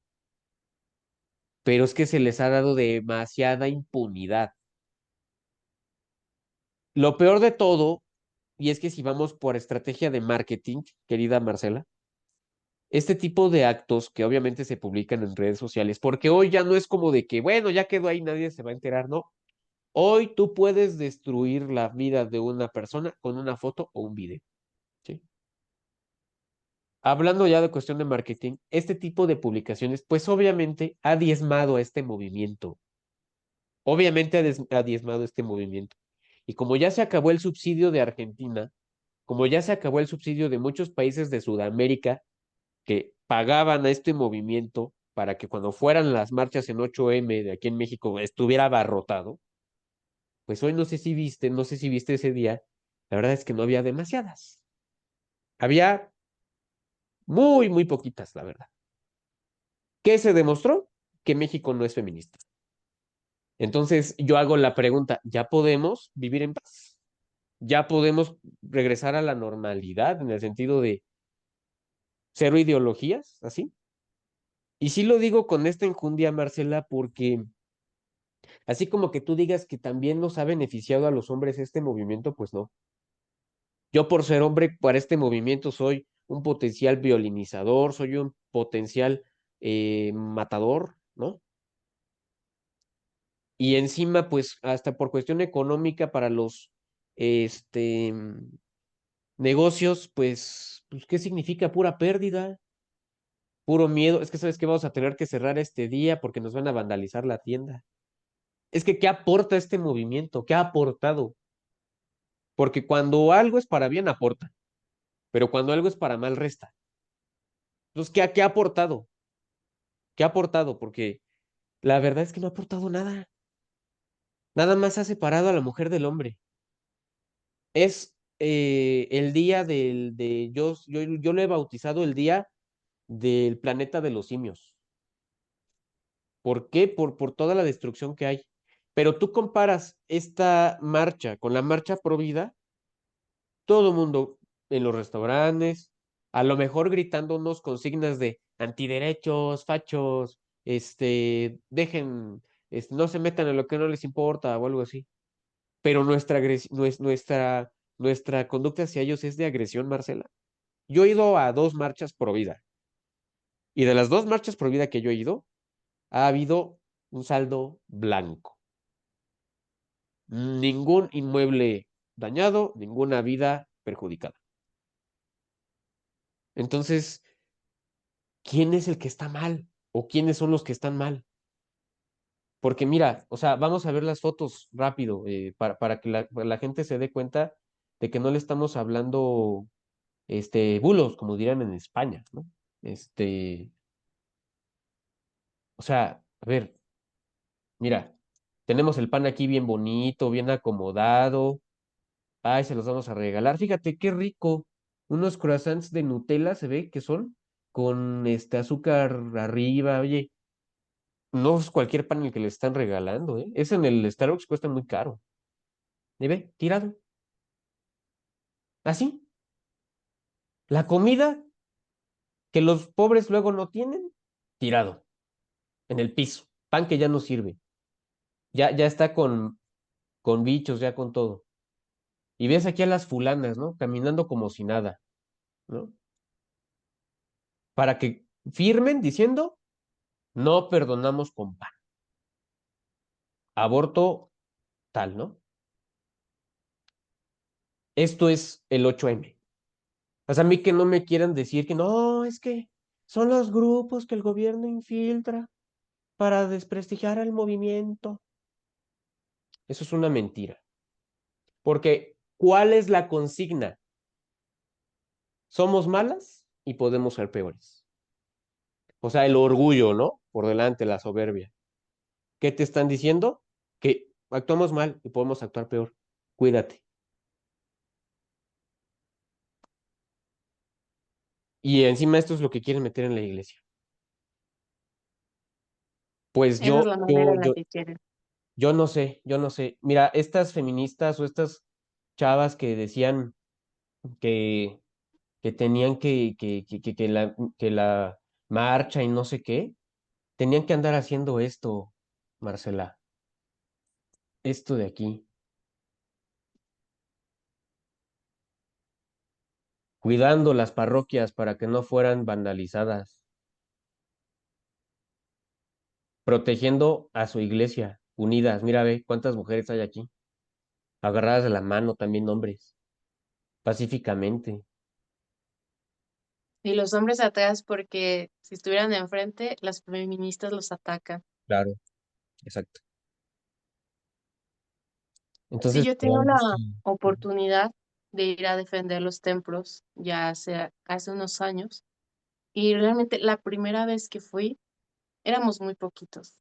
Pero es que se les ha dado demasiada impunidad. Lo peor de todo, y es que si vamos por estrategia de marketing, querida Marcela, este tipo de actos que obviamente se publican en redes sociales, porque hoy ya no es como de que, bueno, ya quedó ahí, nadie se va a enterar, no. Hoy tú puedes destruir la vida de una persona con una foto o un video, ¿sí? Hablando ya de cuestión de marketing, este tipo de publicaciones, pues obviamente ha diezmado a este movimiento. Obviamente ha diezmado este movimiento. Y como ya se acabó el subsidio de Argentina, como ya se acabó el subsidio de muchos países de Sudamérica que pagaban a este movimiento para que cuando fueran las marchas en 8M de aquí en México estuviera abarrotado, pues hoy no sé si viste ese día, la verdad es que no había demasiadas. Había muy poquitas, la verdad. ¿Qué se demostró? Que México no es feminista. Entonces yo hago la pregunta, ¿ya podemos vivir en paz? ¿Ya podemos regresar a la normalidad en el sentido de cero ideologías, así? Y sí lo digo con esta enjundia, Marcela, porque así como que tú digas que también nos ha beneficiado a los hombres este movimiento, pues no. Yo por ser hombre para este movimiento soy un potencial violinizador, soy un potencial matador, ¿no? Y encima, pues hasta por cuestión económica para los este, negocios, pues, ¿qué significa? Pura pérdida, puro miedo. Es que sabes que vamos a tener que cerrar este día porque nos van a vandalizar la tienda. Es que, ¿qué aporta este movimiento? ¿Qué ha aportado? Porque cuando algo es para bien, aporta, pero cuando algo es para mal, resta. Entonces, ¿qué ha aportado? ¿Qué ha aportado? Porque la verdad es que no ha aportado nada. Nada más ha separado a la mujer del hombre. Es el día yo lo he bautizado el día del planeta de los simios. ¿Por qué? Por toda la destrucción que hay. Pero tú comparas esta marcha con la marcha pro vida, todo el mundo en los restaurantes, a lo mejor gritando unos consignas de antiderechos, fachos, no se metan en lo que no les importa o algo así. Pero nuestra conducta hacia ellos es de agresión, Marcela. Yo he ido a 2 marchas pro vida y de las 2 marchas pro vida que yo he ido, ha habido un saldo blanco. Ningún inmueble dañado, ninguna vida perjudicada. Entonces, ¿quién es el que está mal? ¿O quiénes son los que están mal? Porque mira, o sea, vamos a ver las fotos rápido, para que la gente se dé cuenta de que no le estamos hablando, bulos, como dirían en España, ¿no? Este, O sea, a ver, mira, tenemos el pan aquí bien bonito, bien acomodado. Ay, se los vamos a regalar. Fíjate qué rico. Unos croissants de Nutella se ve que son con este azúcar arriba. Oye, no es cualquier pan el que le están regalando, ¿eh? Ese en el Starbucks cuesta muy caro. ¿Y ve? Tirado. Así. La comida que los pobres luego no tienen, tirado. En el piso. Pan que ya no sirve. Ya está con bichos, ya con todo. Y ves aquí a las fulanas, ¿no? Caminando como si nada, ¿no? Para que firmen diciendo, no perdonamos con pan. Aborto tal, ¿no? Esto es el 8M. O sea, a mí que no me quieran decir que no, es que son los grupos que el gobierno infiltra para desprestigiar al movimiento. Eso es una mentira. Porque, ¿cuál es la consigna? Somos malas y podemos ser peores. O sea, el orgullo, ¿no? Por delante, la soberbia. ¿Qué te están diciendo? Que actuamos mal y podemos actuar peor. Cuídate. Y encima esto es lo que quieren meter en la iglesia. Pues Esa es la manera en la que quieren. yo no sé, yo no sé. Mira, estas feministas o estas chavas que decían que, que tenían que la marcha y no sé qué, tenían que andar haciendo esto, Marcela, esto de aquí, cuidando las parroquias para que no fueran vandalizadas, protegiendo a su iglesia, unidas. Mira, ve cuántas mujeres hay aquí, agarradas de la mano, también hombres, pacíficamente. Y los hombres atrás porque si estuvieran enfrente, las feministas los atacan. Claro, exacto. Sí, Entonces, yo la tengo verdad la es que, oportunidad de ir a defender los templos ya hace unos años y realmente la primera vez que fui éramos muy poquitos,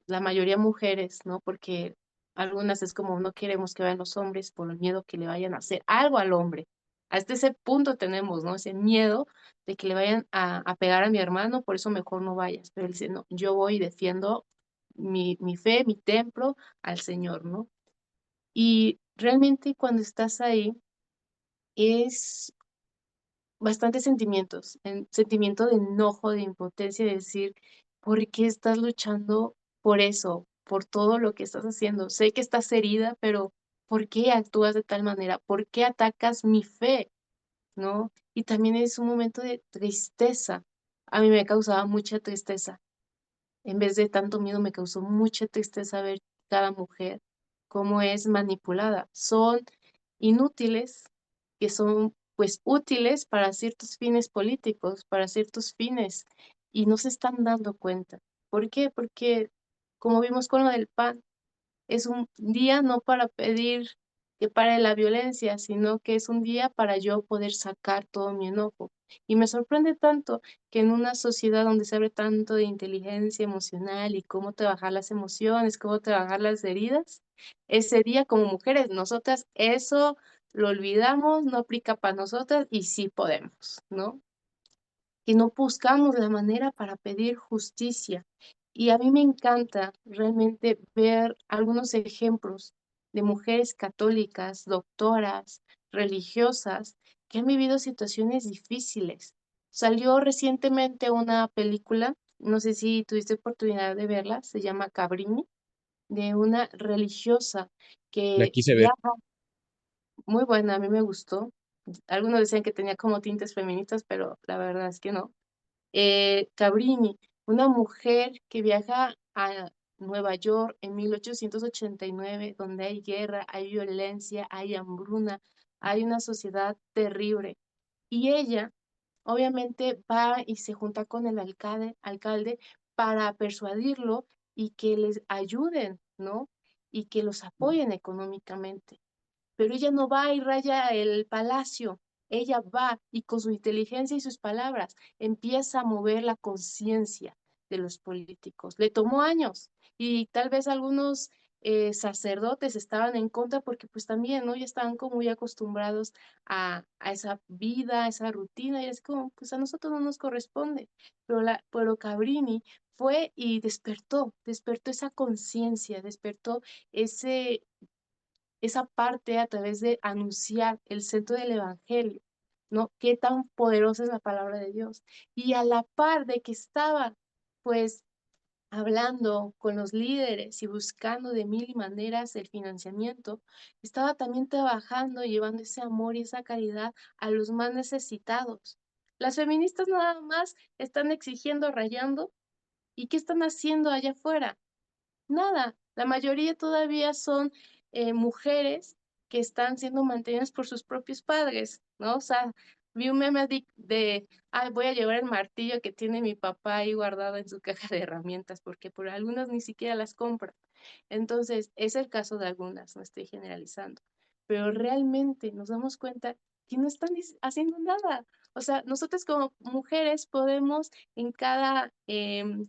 la mayoría mujeres, ¿no? Porque algunas es como no queremos que vayan los hombres por el miedo que le vayan a hacer algo al hombre. Hasta ese punto tenemos, ¿no? Ese miedo de que le vayan a pegar a mi hermano, por eso mejor no vayas. Pero él dice, no, yo voy y defiendo mi fe, mi templo al Señor, ¿no? Y realmente cuando estás ahí es bastantes sentimientos, sentimiento de enojo, de impotencia, de decir, ¿por qué estás luchando por eso, por todo lo que estás haciendo? Sé que estás herida, pero ¿por qué actúas de tal manera? ¿Por qué atacas mi fe? ¿No? Y también es un momento de tristeza. A mí me causaba mucha tristeza. En vez de tanto miedo, me causó mucha tristeza ver cada mujer cómo es manipulada. Son inútiles, que son pues útiles para ciertos fines políticos, para ciertos fines, y no se están dando cuenta. ¿Por qué? Porque, como vimos con lo del PAN, es un día no para pedir que pare la violencia, sino que es un día para yo poder sacar todo mi enojo. Y me sorprende tanto que en una sociedad donde se habla tanto de inteligencia emocional y cómo trabajar las emociones, cómo trabajar las heridas, ese día como mujeres, nosotras eso lo olvidamos, no aplica para nosotras y sí podemos, ¿no? Que no buscamos la manera para pedir justicia. Y a mí me encanta realmente ver algunos ejemplos de mujeres católicas, doctoras, religiosas, que han vivido situaciones difíciles. Salió recientemente una película, no sé si tuviste oportunidad de verla, se llama Cabrini, de una religiosa la que quise ver. viaja, muy buena, a mí me gustó. Algunos decían que tenía como tintes feministas, pero la verdad es que no. Cabrini, una mujer que viaja a Nueva York en 1889, donde hay guerra, hay violencia, hay hambruna, hay una sociedad terrible. Y ella, obviamente, va y se junta con el alcalde para persuadirlo y que les ayuden, ¿no? Y que los apoyen económicamente, pero ella no va y raya el palacio, ella va y con su inteligencia y sus palabras empieza a mover la conciencia de los políticos. Le tomó años y tal vez algunos sacerdotes estaban en contra porque pues también, ¿no? Ya estaban como muy acostumbrados a esa vida, a esa rutina y es como, pues a nosotros no nos corresponde. Pero Cabrini fue y despertó esa conciencia, despertó ese, esa parte a través de anunciar el centro del evangelio, ¿no? Qué tan poderosa es la palabra de Dios. Y a la par de que estaba, pues, hablando con los líderes y buscando de mil maneras el financiamiento, estaba también trabajando y llevando ese amor y esa caridad a los más necesitados. Las feministas nada más están exigiendo, rayando, ¿y qué están haciendo allá afuera? Nada, la mayoría todavía son mujeres que están siendo mantenidas por sus propios padres, ¿no? O sea, vi un meme ay, voy a llevar el martillo que tiene mi papá ahí guardado en su caja de herramientas, porque por algunas ni siquiera las compra. Entonces, es el caso de algunas, no estoy generalizando, pero realmente nos damos cuenta que no están haciendo nada. O sea, nosotros como mujeres podemos en cada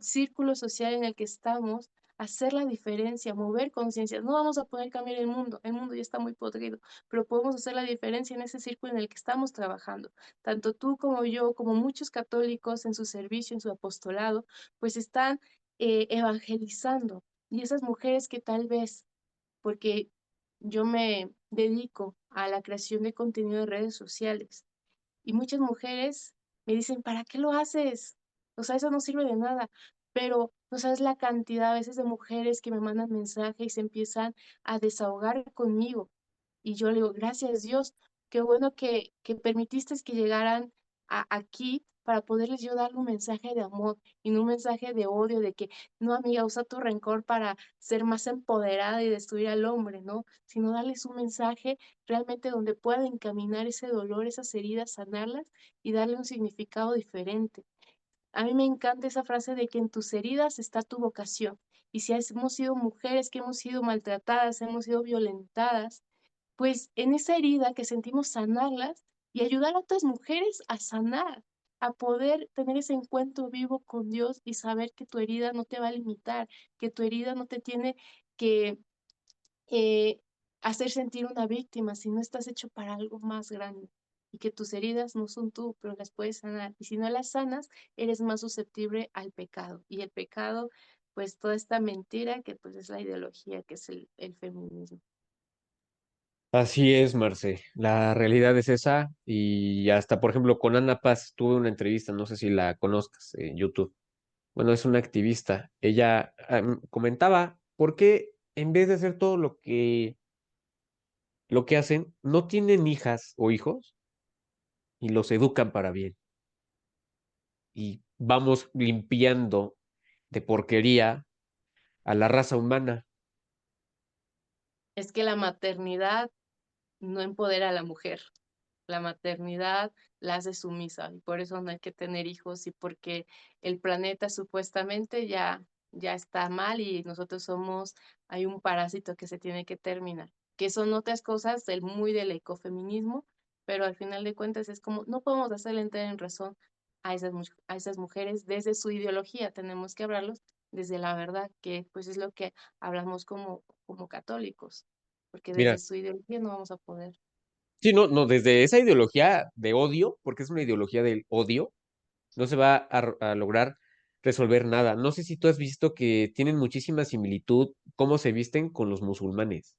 círculo social en el que estamos hacer la diferencia, mover conciencias. No vamos a poder cambiar el mundo ya está muy podrido, pero podemos hacer la diferencia en ese círculo en el que estamos trabajando. Tanto tú como yo, como muchos católicos en su servicio, en su apostolado, pues están evangelizando. Y esas mujeres que tal vez, porque yo me dedico a la creación de contenido de redes sociales, y muchas mujeres me dicen, ¿para qué lo haces? O sea, eso no sirve de nada. Pero no sabes la cantidad a veces de mujeres que me mandan mensajes y se empiezan a desahogar conmigo. Y yo le digo, gracias Dios, qué bueno que permitiste que llegaran aquí para poderles yo dar un mensaje de amor y no un mensaje de odio, de que no, amiga, usa tu rencor para ser más empoderada y destruir al hombre, ¿no? Sino darles un mensaje realmente donde puedan encaminar ese dolor, esas heridas, sanarlas y darle un significado diferente. A mí me encanta esa frase de que en tus heridas está tu vocación. Y si hemos sido mujeres que hemos sido maltratadas, hemos sido violentadas, pues en esa herida que sentimos sanarlas y ayudar a otras mujeres a sanar, a poder tener ese encuentro vivo con Dios y saber que tu herida no te va a limitar, que tu herida no te tiene que eh, hacer sentir una víctima, si no estás hecho para algo más grande y que tus heridas no son tú, pero las puedes sanar. Y si no las sanas, eres más susceptible al pecado. Y el pecado, pues toda esta mentira que pues es la ideología que es el feminismo. Así es, Marce. La realidad es esa. Y hasta, por ejemplo, con Ana Paz tuve una entrevista, no sé si la conozcas en YouTube. Bueno, es una activista. Ella comentaba por qué en vez de hacer todo lo que hacen, no tienen hijas o hijos y los educan para bien. Y vamos limpiando de porquería a la raza humana. Es que la maternidad no empodera a la mujer. La maternidad la hace sumisa y por eso no hay que tener hijos y porque el planeta supuestamente ya está mal y nosotros hay un parásito que se tiene que terminar, que son otras cosas muy del ecofeminismo, pero al final de cuentas es como, no podemos hacerle entrar en razón a esas mujeres desde su ideología, tenemos que hablarlos desde la verdad, que pues es lo que hablamos como católicos, porque desde Mira, su ideología no vamos a poder. sí, no, no, desde esa ideología de odio, porque es una ideología del odio, no se va a lograr resolver nada. No sé si tú has visto que tienen muchísima similitud cómo se visten con los musulmanes.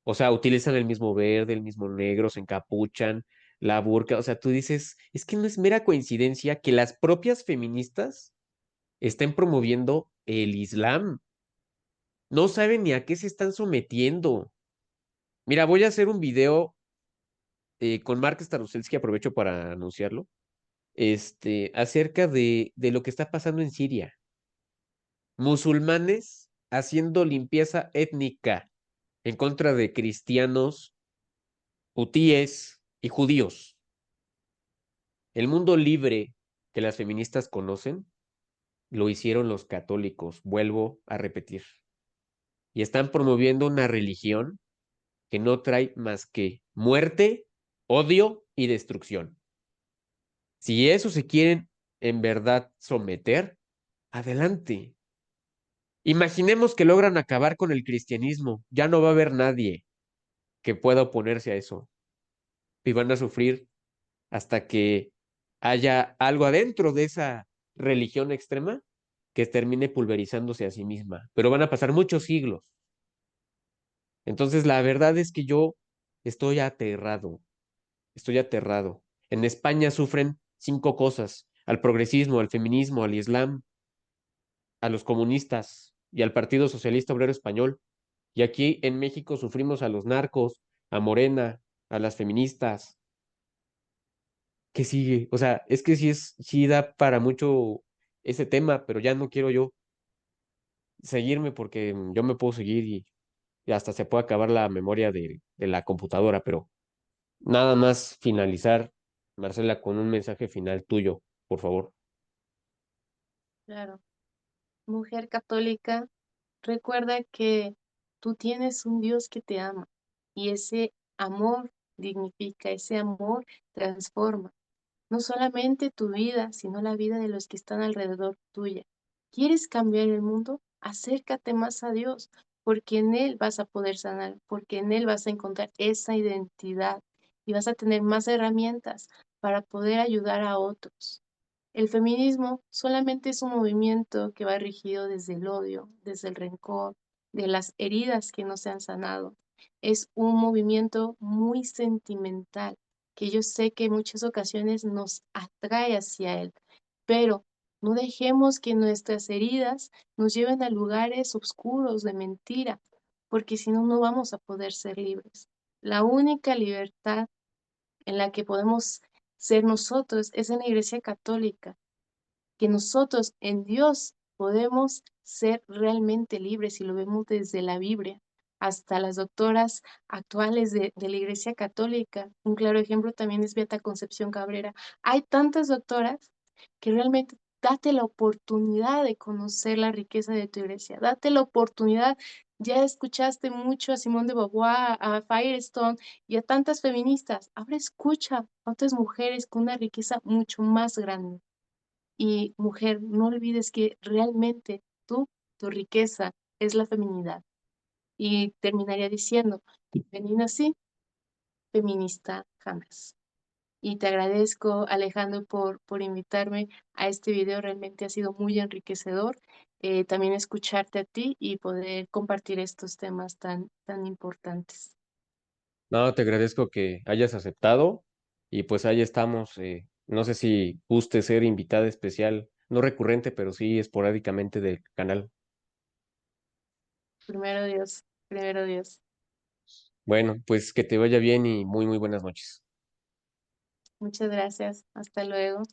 O sea, utilizan el mismo verde, el mismo negro, se encapuchan, la burka. O sea, tú dices, es que no es mera coincidencia que las propias feministas estén promoviendo el Islam. No saben ni a qué se están sometiendo. Mira, voy a hacer un video con Mark Staroselski, aprovecho para anunciarlo, acerca de lo que está pasando en Siria. Musulmanes haciendo limpieza étnica en contra de cristianos, hutíes y judíos. El mundo libre que las feministas conocen lo hicieron los católicos, vuelvo a repetir. Y están promoviendo una religión que no trae más que muerte, odio y destrucción. Si eso se quieren en verdad someter, adelante. Imaginemos que logran acabar con el cristianismo, ya no va a haber nadie que pueda oponerse a eso y van a sufrir hasta que haya algo adentro de esa religión extrema que termine pulverizándose a sí misma, pero van a pasar muchos siglos. Entonces, la verdad es que yo estoy aterrado, estoy aterrado. En España sufren 5 cosas: al progresismo, al feminismo, al islam, a los comunistas y al Partido Socialista Obrero Español. Y aquí en México sufrimos a los narcos, a Morena, a las feministas. ¿Qué sigue? O sea, es que sí da para mucho ese tema, pero ya no quiero yo seguirme porque yo me puedo seguir y hasta se puede acabar la memoria de la computadora, pero nada más finalizar, Marcela, con un mensaje final tuyo, por favor. Claro. Mujer católica, recuerda que tú tienes un Dios que te ama y ese amor dignifica, ese amor transforma no solamente tu vida, sino la vida de los que están alrededor tuya. ¿Quieres cambiar el mundo? Acércate más a Dios, porque en Él vas a poder sanar, porque en Él vas a encontrar esa identidad y vas a tener más herramientas para poder ayudar a otros. El feminismo solamente es un movimiento que va regido desde el odio, desde el rencor, de las heridas que no se han sanado. Es un movimiento muy sentimental, que yo sé que en muchas ocasiones nos atrae hacia él, pero no dejemos que nuestras heridas nos lleven a lugares oscuros de mentira, porque si no, no vamos a poder ser libres. La única libertad en la que podemos ser nosotros es en la Iglesia Católica, que nosotros en Dios podemos ser realmente libres y lo vemos desde la Biblia hasta las doctoras actuales de la Iglesia Católica. Un claro ejemplo también es Beata Concepción Cabrera. Hay tantas doctoras que realmente date la oportunidad de conocer la riqueza de tu iglesia, date la oportunidad. Ya escuchaste mucho a Simone de Beauvoir, a Firestone y a tantas feministas. Ahora escucha a otras mujeres con una riqueza mucho más grande. Y mujer, no olvides que realmente tú, tu riqueza es la feminidad. Y terminaría diciendo, femenina sí, feminista jamás. Y te agradezco, Alejandro, por invitarme a este video. Realmente ha sido muy enriquecedor. También escucharte a ti y poder compartir estos temas tan importantes. No, te agradezco que hayas aceptado y pues ahí estamos. No sé si guste ser invitada especial, no recurrente, pero sí esporádicamente del canal. Primero Dios, primero Dios. Bueno, pues que te vaya bien y muy, muy buenas noches. Muchas gracias. Hasta luego.